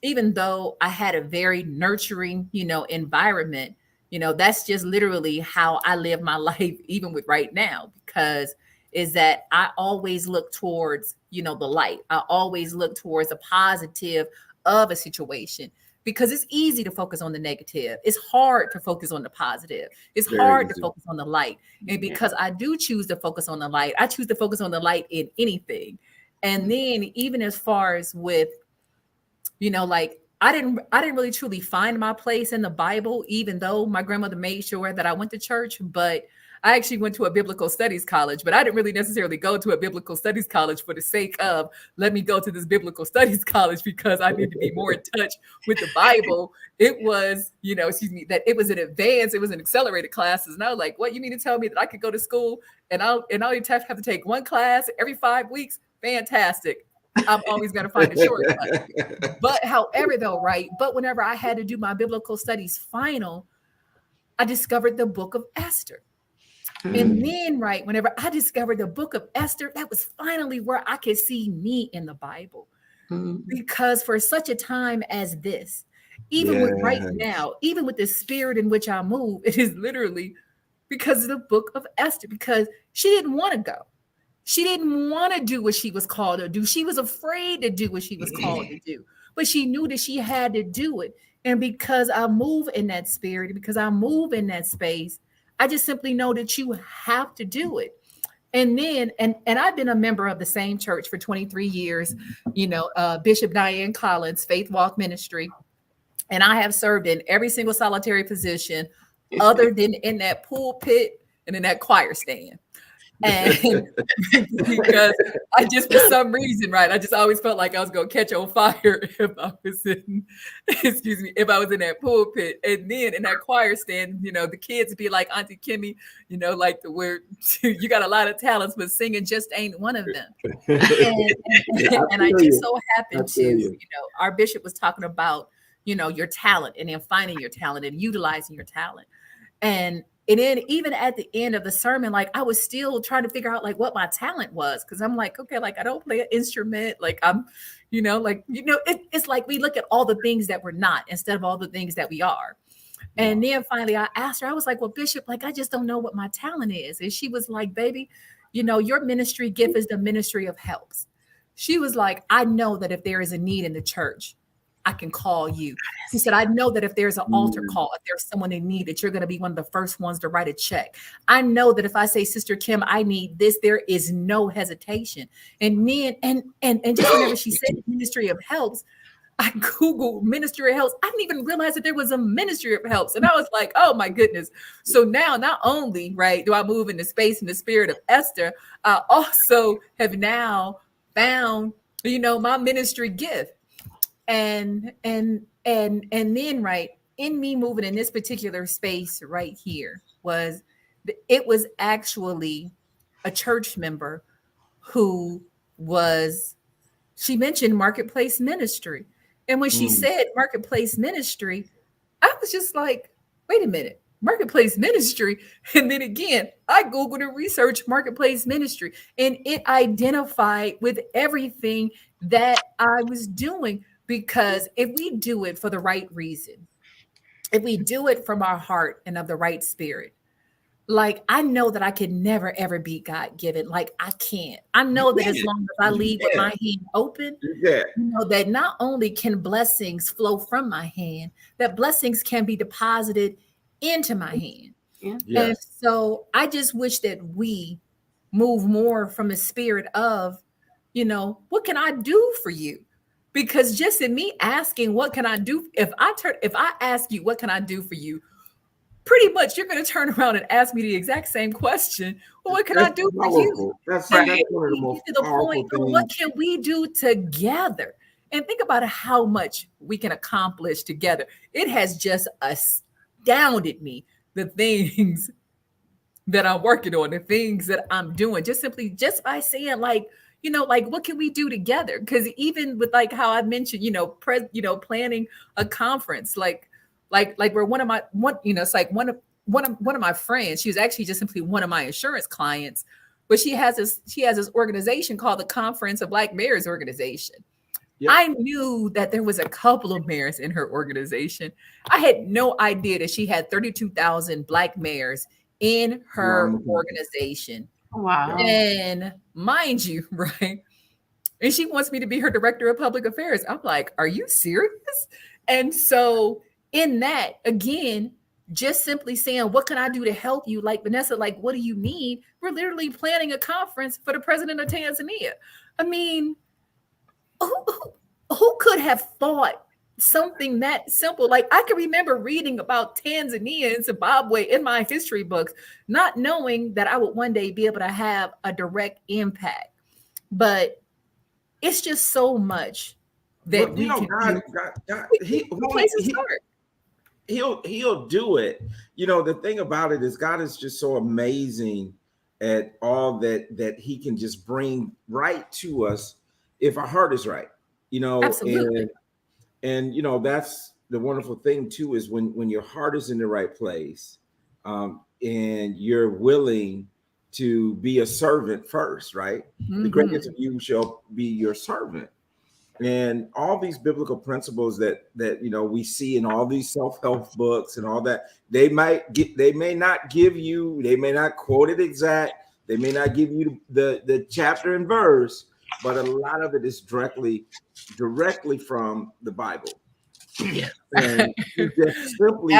C: even though I had a very nurturing, environment, that's just literally how I live my life, even with right now, because is that I always look towards, the light. I always look towards a positive of a situation, because it's easy to focus on the negative. It's hard to focus on the positive. It's
A: Very
C: hard
A: easy.
C: to focus on the light. And because I do choose to focus on the light, I choose to focus on the light in anything. And then even as far as with, like I didn't really truly find my place in the Bible, even though my grandmother made sure that I went to church. But I actually went to a biblical studies college, but I didn't really necessarily go to a biblical studies college for the sake of, let me go to this biblical studies college because I need to be more in touch with the Bible. It was, that it was an advanced, it was an accelerated classes. And I was like, what, you mean to tell me that I could go to school and I'll have to take one class every 5 weeks? Fantastic. I'm always going to find a shortcut. But however, though, right? But whenever I had to do my biblical studies final, I discovered the book of Esther. And then, right, whenever I discovered the book of Esther, that was finally where I could see me in the Bible. Because for such a time as this, even with right now, even with the spirit in which I move, it is literally because of the book of Esther, because she didn't want to go. She didn't want to do what she was called to do. She was afraid to do what she was called to do, but she knew that she had to do it. And because I move in that spirit, because I move in that space, I just simply know that you have to do it. And then, and I've been a member of the same church for 23 years, Bishop Diane Collins, Faith Walk Ministry. And I have served in every single solitary position other than in that pulpit and in that choir stand. And because I just, for some reason, right, I just always felt like I was going to catch on fire if I was in, if I was in that pulpit. And then in that choir stand, the kids would be like, Auntie Kimmy, like the word, you got a lot of talents, but singing just ain't one of them. And I just so happened to, our bishop was talking about, your talent and then finding your talent and utilizing your talent. And then even at the end of the sermon, like I was still trying to figure out like what my talent was. Cause I'm like, okay, like I don't play an instrument. Like I'm, it's like we look at all the things that we're not instead of all the things that we are. And then finally I asked her, I was like, well, Bishop, like, I just don't know what my talent is. And she was like, baby, your ministry gift is the ministry of helps. She was like, I know that if there is a need in the church, I can call you. He said, I know that if there's an altar call, if there's someone in need, that you're going to be one of the first ones to write a check. I know that if I say, Sister Kim, I need this, there is no hesitation. And then, and just whenever she said ministry of helps, I Googled ministry of helps. I didn't even realize that there was a ministry of helps. And I was like, oh my goodness. So now not only, right, do I move in the space in the spirit of Esther, I also have now found, my ministry gift. And then right in me moving in this particular space right here it was actually a church member she mentioned marketplace ministry. And when she said marketplace ministry, I was just like, wait a minute, marketplace ministry. And then again, I Googled and researched marketplace ministry, and it identified with everything that I was doing. Because if we do it for the right reason, if we do it from our heart and of the right spirit, like I know that I can never, ever be God-given. Like I can't. I know that as long as I leave with my hand open, that not only can blessings flow from my hand, that blessings can be deposited into my hand. And so I just wish that we move more from the spirit of, what can I do for you? Because just in me asking, what can I do? If I ask you, what can I do for you? Pretty much you're going to turn around and ask me the exact same question. Well, what can I do for you?
A: That's one of the most
C: to the point, what can we do together? And think about how much we can accomplish together. It has just astounded me, the things that I'm working on, the things that I'm doing, just by saying like, like what can we do together? Because even with like how I mentioned, planning a conference, like where it's like one of my friends, she was actually just simply one of my insurance clients, but she has this organization called the Conference of Black Mayors Organization. Yep. I knew that there was a couple of mayors in her organization. I had no idea that she had 32,000 Black mayors in her organization.
B: Wow.
C: And mind you, right? And she wants me to be her director of public affairs. I'm like, are you serious? And so in that, again, just simply saying, what can I do to help you? Like, Vanessa, like, what do you need? We're literally planning a conference for the president of Tanzania. I mean, who could have thought something that simple? Like, I can remember reading about Tanzania and Zimbabwe in my history books, not knowing that I would one day be able to have a direct impact. But it's just so much that we can do.
A: He'll do it. The thing about it is God is just so amazing at all that he can just bring right to us if our heart is right.
C: Absolutely.
A: And that's the wonderful thing too, is when your heart is in the right place, and you're willing to be a servant first, right? Mm-hmm. The greatest of you shall be your servant. And all these biblical principles that we see in all these self-help books and all that, they may not quote it exact, they may not give you the chapter and verse, but a lot of it is directly from the Bible.
C: Yes.
A: And you just simply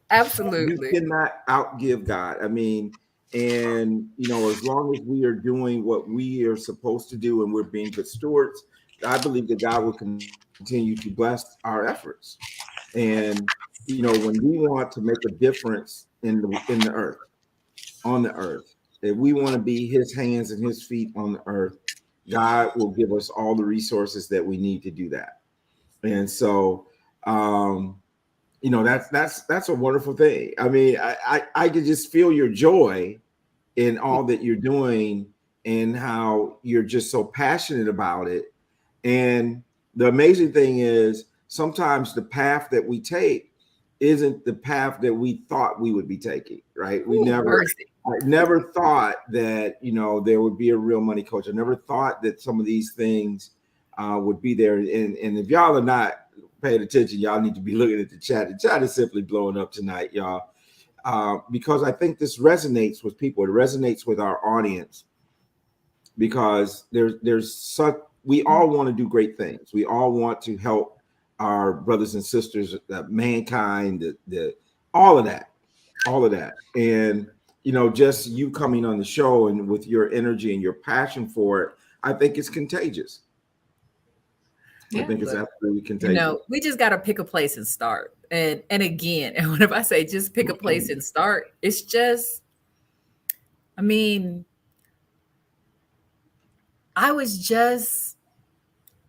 C: absolutely
A: you cannot outgive God. I mean, and as long as we are doing what we are supposed to do and we're being good stewards, I believe that God will continue to bless our efforts. And when we want to make a difference in the earth, on the earth, if we want to be His hands and His feet on the earth, God will give us all the resources that we need to do that. And so, that's a wonderful thing. I mean, I could just feel your joy in all that you're doing and how you're just so passionate about it. And the amazing thing is sometimes the path that we take isn't the path that we thought we would be taking, right? I never thought that, there would be a real money coach. I never thought that some of these things would be there. And if y'all are not paying attention, y'all need to be looking at the chat. The chat is simply blowing up tonight, y'all. Because I think this resonates with people. It resonates with our audience because we all want to do great things. We all want to help our brothers and sisters, mankind, all of that. And, just you coming on the show and with your energy and your passion for it, I think it's contagious.
B: Yeah.
A: I think it's absolutely contagious.
C: We just got to pick a place and start. And again, and whenever I say just pick a place and start, it's just, I mean, I was just,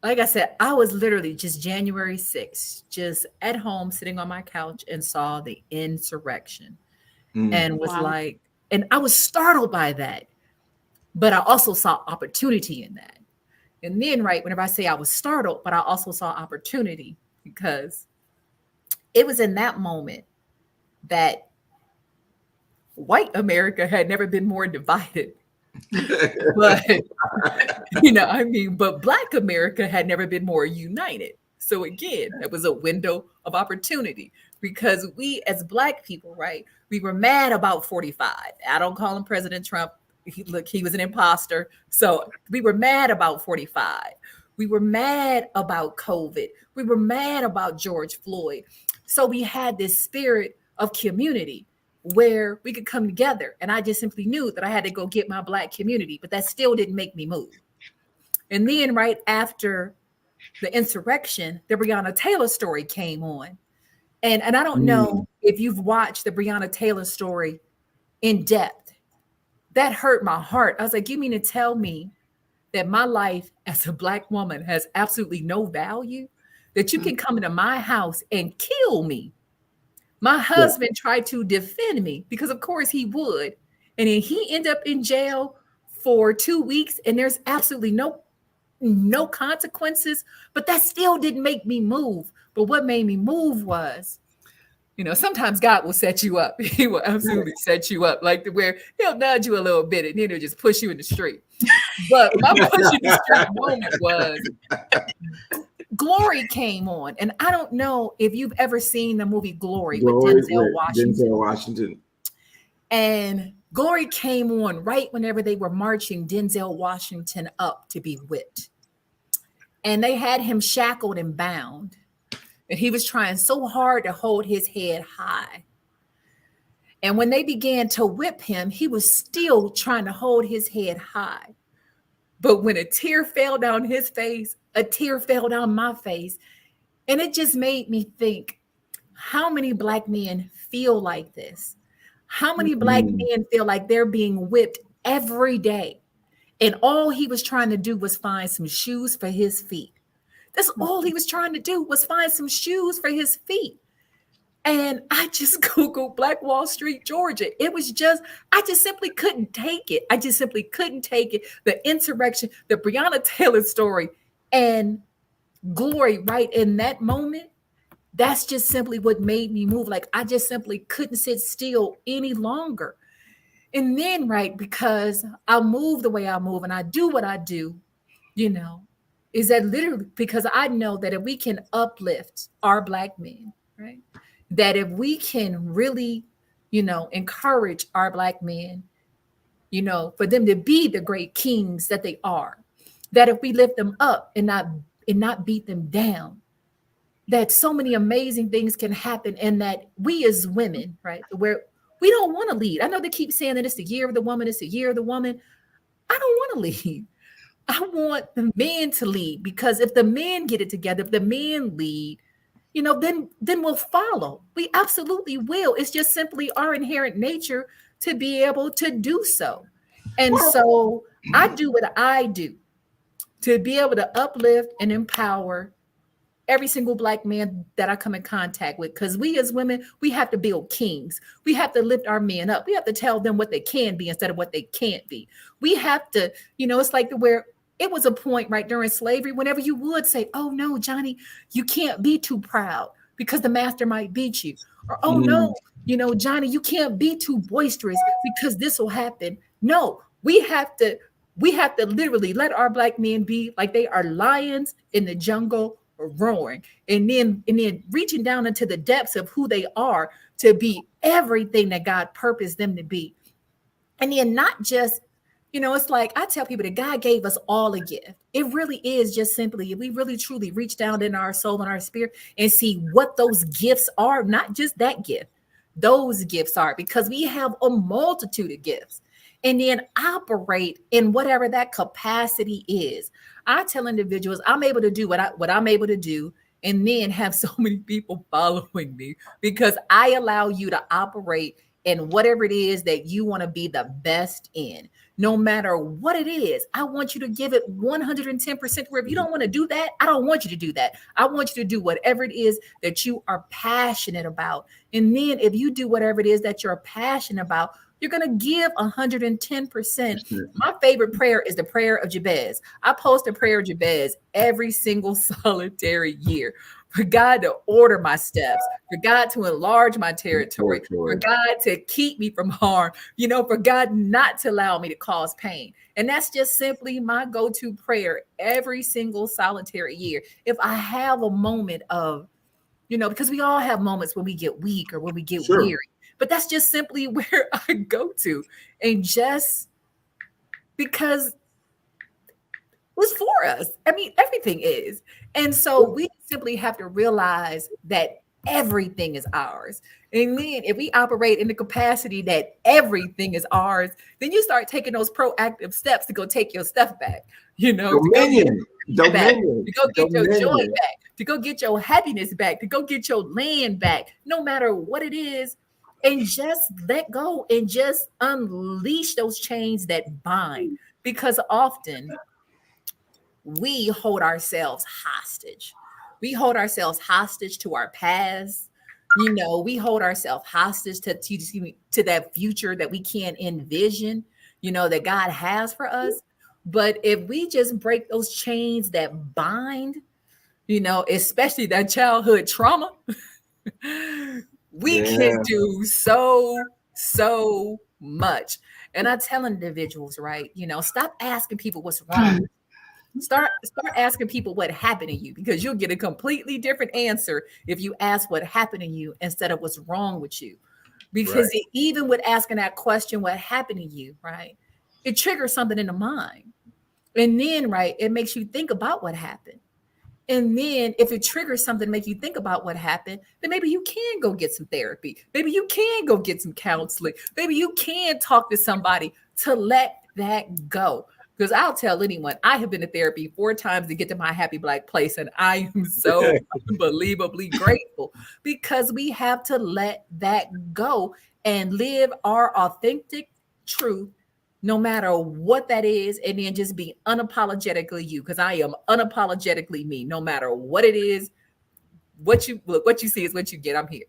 C: like I said, I was literally just January 6th, just at home sitting on my couch and saw the insurrection and was like, and I was startled by that, but I also saw opportunity in that. And then, right, whenever I say I was startled, but I also saw opportunity because it was in that moment that white America had never been more divided. But, but Black America had never been more united. So again, that was a window of opportunity because we as Black people, right, we were mad about 45. I don't call him President Trump. He was an imposter. So we were mad about 45. We were mad about COVID. We were mad about George Floyd. So we had this spirit of community where we could come together. And I just simply knew that I had to go get my Black community, but that still didn't make me move. And then right after the insurrection, the Breonna Taylor story came on. And I don't know if you've watched the Breonna Taylor story in depth. That hurt my heart. I was like, you mean to tell me that my life as a Black woman has absolutely no value? That you can come into my house and kill me? My husband tried to defend me because of course he would. And then he ended up in jail for 2 weeks and there's absolutely no consequences, but that still didn't make me move. But what made me move was, sometimes God will set you up. He will absolutely set you up, like to where he'll nudge you a little bit and then he'll just push you in the street. But my push in the street moment was Glory came on. And I don't know if you've ever seen the movie Glory with Denzel Washington. And Glory came on right whenever they were marching Denzel Washington up to be whipped. And they had him shackled and bound. And he was trying so hard to hold his head high. And when they began to whip him, he was still trying to hold his head high. But when a tear fell down his face, a tear fell down my face. And it just made me think, how many Black men feel like this? How many Black men feel like they're being whipped every day? And all he was trying to do was find some shoes for his feet. That's all he was trying to do, was find some shoes for his feet. And I just Googled Black Wall Street, Georgia. I just simply couldn't take it. I just simply couldn't take it. The insurrection, the Breonna Taylor story, and Glory right in that moment, that's just simply what made me move. Like, I just simply couldn't sit still any longer. And then, right, because I move the way I move and I do what I do, is that literally because I know that if we can uplift our Black men, right, that if we can really, encourage our Black men, for them to be the great kings that they are, that if we lift them up and not beat them down, that so many amazing things can happen, and that we as women, right, where we don't want to lead. I know they keep saying that it's the year of the woman, it's the year of the woman. I don't want to lead. I want the men to lead, because if the men get it together, if the men lead, then we'll follow. We absolutely will. It's just simply our inherent nature to be able to do so. And so I do what I do to be able to uplift and empower every single Black man that I come in contact with. Because we as women, we have to build kings. We have to lift our men up. We have to tell them what they can be instead of what they can't be. We have to, it's like where it was a point right during slavery, whenever you would say, oh no, Johnny, you can't be too proud because the master might beat you. Or, oh no, Johnny, you can't be too boisterous because this will happen. No, we have to literally let our Black men be like they are lions in the jungle roaring, and then reaching down into the depths of who they are to be everything that God purposed them to be. And then not just, it's like I tell people that God gave us all a gift. It really is just simply, if we really truly reach down in our soul and our spirit and see what those gifts are, not just that gift, those gifts are, because we have a multitude of gifts. And then operate in whatever that capacity is. I tell individuals I'm able to do what I'm able to do, and then have so many people following me because I allow you to operate in whatever it is that you want to be the best in. No matter what it is, I want you to give it 110%. Where if you don't want to do that, I don't want you to do that. I want you to do whatever it is that you are passionate about. And then if you do whatever it is that you're passionate about, you're going to give 110%. My favorite prayer is the prayer of Jabez. I post a prayer of Jabez every single solitary year for God to order my steps, for God to enlarge my territory, for God to keep me from harm, for God not to allow me to cause pain. And that's just simply my go-to prayer every single solitary year. If I have a moment of, because we all have moments when we get weak or when we get weary. But that's just simply where I go to. And just because it was for us. I mean, everything is. And so we simply have to realize that everything is ours. And then if we operate in the capacity that everything is ours, then you start taking those proactive steps to go take your stuff back.
A: Dominion.
C: To go get your joy back, to go get your happiness back, to go get your land back, no matter what it is. And just let go and just unleash those chains that bind. Because often we hold ourselves hostage. We hold ourselves hostage to our past. We hold ourselves hostage to that future that we can't envision. that God has for us. But if we just break those chains that bind, especially that childhood trauma, we can do so much. And I tell individuals, right, stop asking people what's wrong. Start asking people what happened to you, because you'll get a completely different answer if you ask what happened to you instead of what's wrong with you. Because even with asking that question, what happened to you, right, it triggers something in the mind. And then, right, it makes you think about what happened. And then if it triggers something to make you think about what happened, then maybe you can go get some therapy. Maybe you can go get some counseling. Maybe you can talk to somebody to let that go. Because I'll tell anyone, I have been to therapy 4 times to get to my happy Black place. And I am so unbelievably grateful, because we have to let that go and live our authentic truth, no matter what that is, and then just be unapologetically you, because I am unapologetically me, no matter what it is. What you see is what you get. I'm here.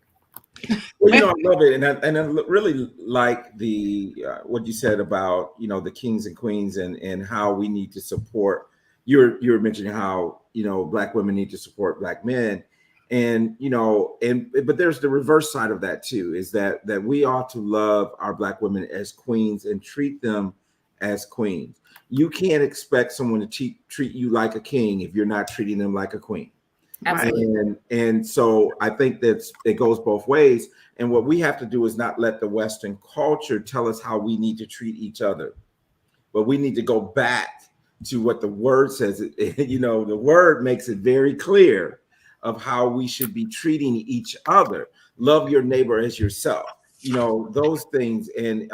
A: Well, I love it, and I really like the what you said about the kings and queens and how we need to support. You're mentioning how Black women need to support Black men, and but there's the reverse side of that too, is that we ought to love our Black women as queens and treat them as queens. You can't expect someone to treat you like a king if you're not treating them like a queen.
C: Absolutely.
A: And so I think that it goes both ways. And what we have to do is not let the Western culture tell us how we need to treat each other, but we need to go back to what the word says. The word makes it very clear of how we should be treating each other. Love your neighbor as yourself. Those things. And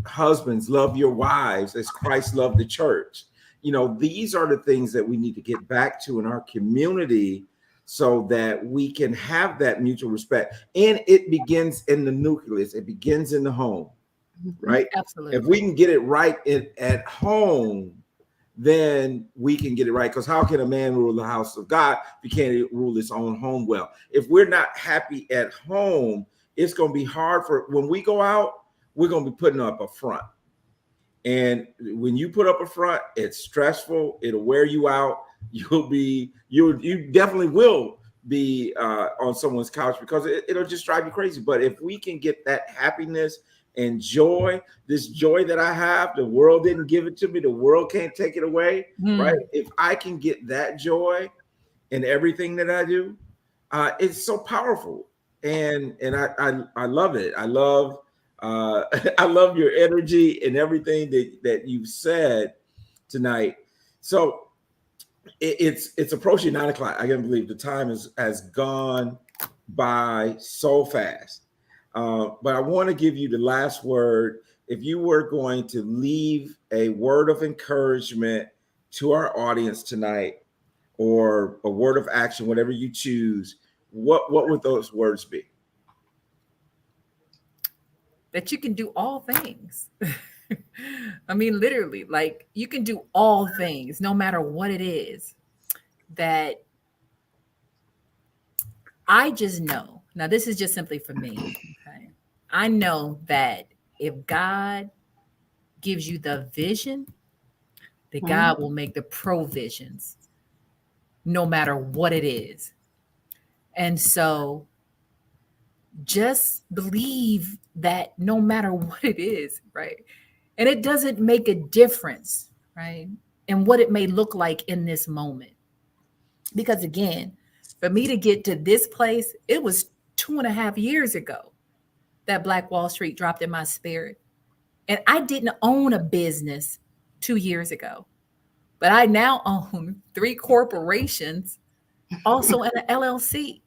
A: husbands, love your wives as Christ loved the church. These are the things that we need to get back to in our community, so that we can have that mutual respect. And it begins in the nucleus. It begins in the home, right?
C: Absolutely.
A: If we can get it right at home, then we can get it right. Because how can a man rule the house of God if he can't rule his own home well? If we're not happy at home, it's going to be hard when we go out, we're going to be putting up a front. And when you put up a front, it's stressful. It'll wear you out. You definitely will be on someone's couch, because it'll just drive you crazy. But if we can get that happiness and joy, this joy that I have, the world didn't give it to me. The world can't take it away, right? If I can get that joy in everything that I do, it's so powerful. And I love it. I love I love your energy and everything that you've said tonight. So it's approaching 9 o'clock. I can't believe the time has gone by so fast. But I want to give you the last word. If you were going to leave a word of encouragement to our audience tonight, or a word of action, whatever you choose, what would those words be?
C: That you can do all things. I mean, literally, like, you can do all things, no matter what it is. That I just know. Now, this is just simply for me. Okay? I know that if God gives you the vision, that God will make the provisions, no matter what it is. And so just believe that no matter what it is, right? And it doesn't make a difference, right? And what it may look like in this moment. Because again, for me to get to this place, it was 2.5 years ago that Black Wall Street dropped in my spirit. And I didn't own a business 2 years ago, but I now own 3 corporations, also in an LLC.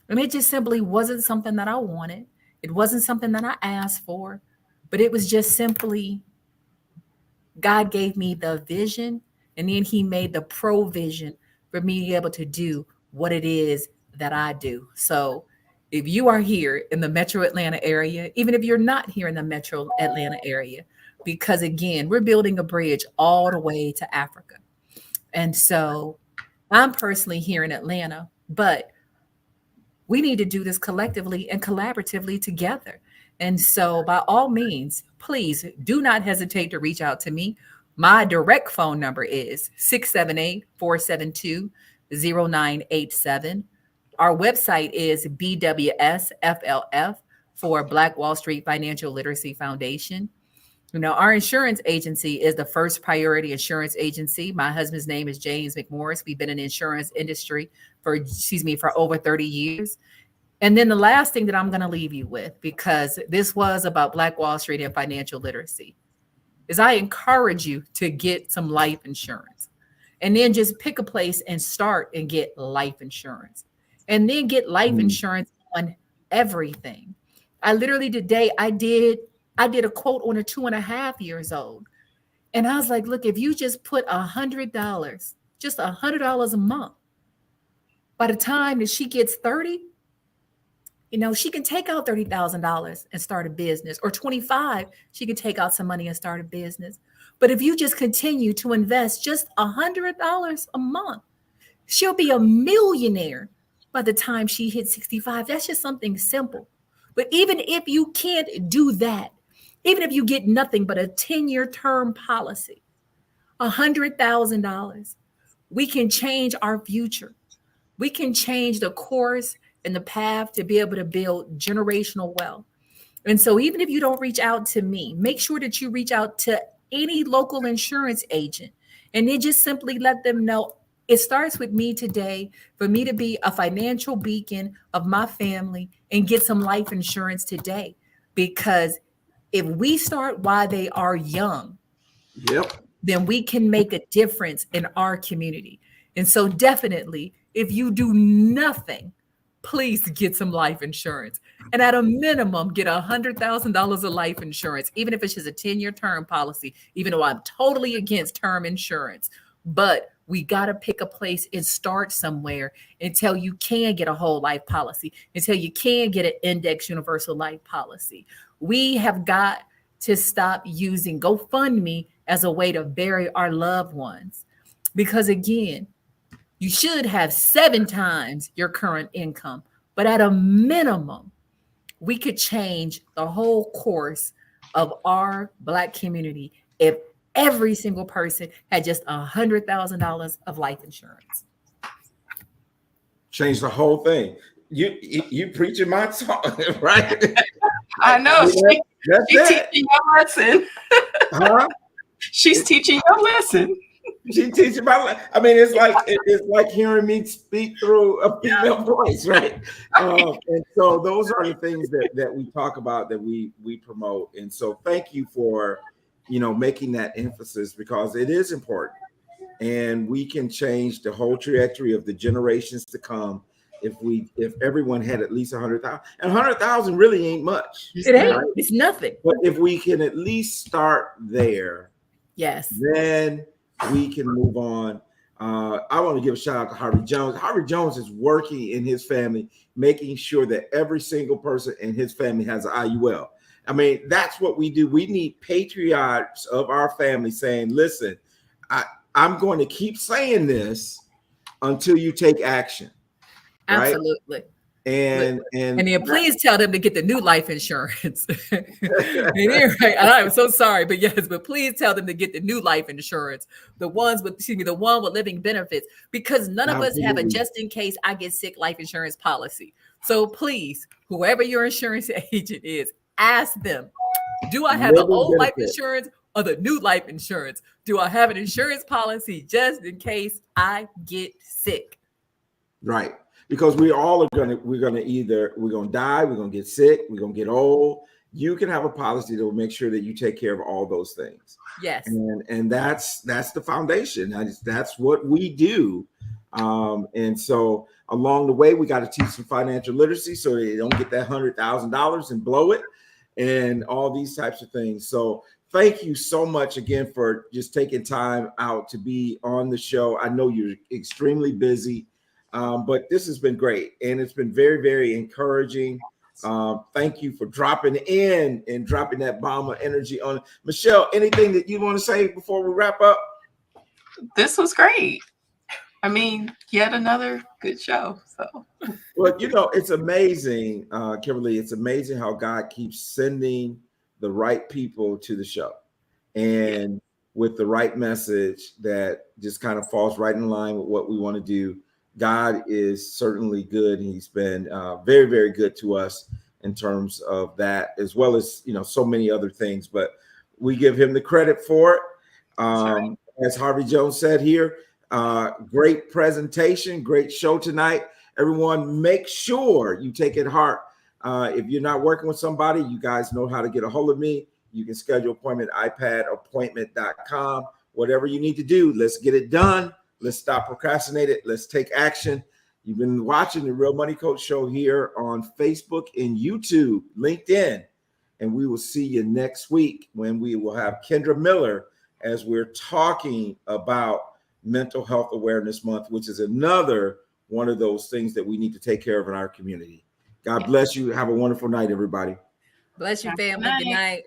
C: And it just simply wasn't something that I wanted. It wasn't something that I asked for, but it was just simply God gave me the vision, and then he made the provision for me to be able to do what it is that I do. So if you are here in the Metro Atlanta area, even if you're not here in the Metro Atlanta area, because again, we're building a bridge all the way to Africa. And so I'm personally here in Atlanta, but we need to do this collectively and collaboratively together. And so, by all means, please do not hesitate to reach out to me. My direct phone number is 678-472-0987. Our website is BWSFLF for Black Wall Street Financial Literacy Foundation. You know, our insurance agency is the First Priority Insurance Agency. My husband's name is James McMorris. We've been in the insurance industry for over 30 years. And then the last thing that I'm going to leave you with, because this was about Black Wall Street and financial literacy, is I encourage you to get some life insurance, and then just pick a place and start and get life insurance, and then get life insurance on everything. I literally today, I did a quote on a 2.5 years old. And I was like, look, if you just put $100, just $100 a month, by the time that she gets 30, you know, she can take out $30,000 and start a business, or 25, she can take out some money and start a business. But if you just continue to invest just $100 a month, she'll be a millionaire by the time she hits 65. That's just something simple. But even if you can't do that, even if you get nothing but a 10-year term policy, $100,000, we can change our future. We can change the course and the path to be able to build generational wealth. And so even if you don't reach out to me, make sure that you reach out to any local insurance agent, and then just simply let them know it starts with me today for me to be a financial beacon of my family and get some life insurance today. Because if we start while they are young, then we can make a difference in our community. And so definitely, if you do nothing, please get some life insurance. And at a minimum, get $100,000 of life insurance, even if it's just a 10-year term policy, even though I'm totally against term insurance. But we got to pick a place and start somewhere until you can get a whole life policy, until you can get an index universal life policy. We have got to stop using GoFundMe as a way to bury our loved ones. Because again, you should have 7 times your current income, but at a minimum, we could change the whole course of our Black community if every single person had just $100,000 of life insurance.
A: Change the whole thing. You preaching my song, right?
B: I know. She's teaching your lesson.
A: Huh?
B: She's teaching your lesson.
A: She teaches my life. I mean, it's like hearing me speak through a female voice, right? And so those are the things that we talk about, that we promote. And so thank you for, making that emphasis, because it is important, and we can change the whole trajectory of the generations to come if everyone had at least 100,000. And 100,000 really ain't much.
C: It ain't. Right? It's nothing.
A: But if we can at least start there,
C: yes,
A: then we can move on. I want to give a shout out to Harvey Jones. Harvey Jones is working in his family, making sure that every single person in his family has an IUL. I mean, that's what we do. We need patriots of our family saying, listen, I'm going to keep saying this until you take action. Right?
C: Absolutely.
A: And
C: then please tell them to get the new life insurance. Right, I'm so sorry, but yes, but please tell them to get the new life insurance, the one with living benefits, because none of us have a just in case I get sick life insurance policy. So please, whoever your insurance agent is, ask them, do I have an old life insurance or the new life insurance? Do I have an insurance policy just in case I get sick?
A: Right. Because we're gonna die, we're gonna get sick, we're gonna get old. You can have a policy that will make sure that you take care of all those things.
C: Yes.
A: And that's the foundation. That's what we do. And so along the way, we got to teach some financial literacy so they don't get that $100,000 and blow it, and all these types of things. So thank you so much again for just taking time out to be on the show. I know you're extremely busy. But this has been great, and it's been very, very encouraging. Thank you for dropping in and dropping that bomb of energy on. Michelle, anything that you want to say before we wrap up?
B: This was great. I mean, yet another good show. So
A: Well, it's amazing, Kimberly. It's amazing how God keeps sending the right people to the show, and with the right message that just kind of falls right in line with what we want to do. God is certainly good, and He's been very, very good to us in terms of that, as well as so many other things. But we give Him the credit for it.
B: right.
A: As Harvey Jones said here, great presentation, great show tonight. Everyone, make sure you take it heart. If you're not working with somebody, you guys know how to get a hold of me. You can schedule appointment, iPadappointment.com. Whatever you need to do, let's get it done. Let's stop procrastinating. Let's take action. You've been watching the Real Money Coach Show here on Facebook and YouTube, LinkedIn. And we will see you next week when we will have Kendra Miller as we're talking about Mental Health Awareness Month, which is another one of those things that we need to take care of in our community. God bless you. Have a wonderful night, everybody.
C: Bless you,
B: Good
C: family.
B: night.
C: Good night.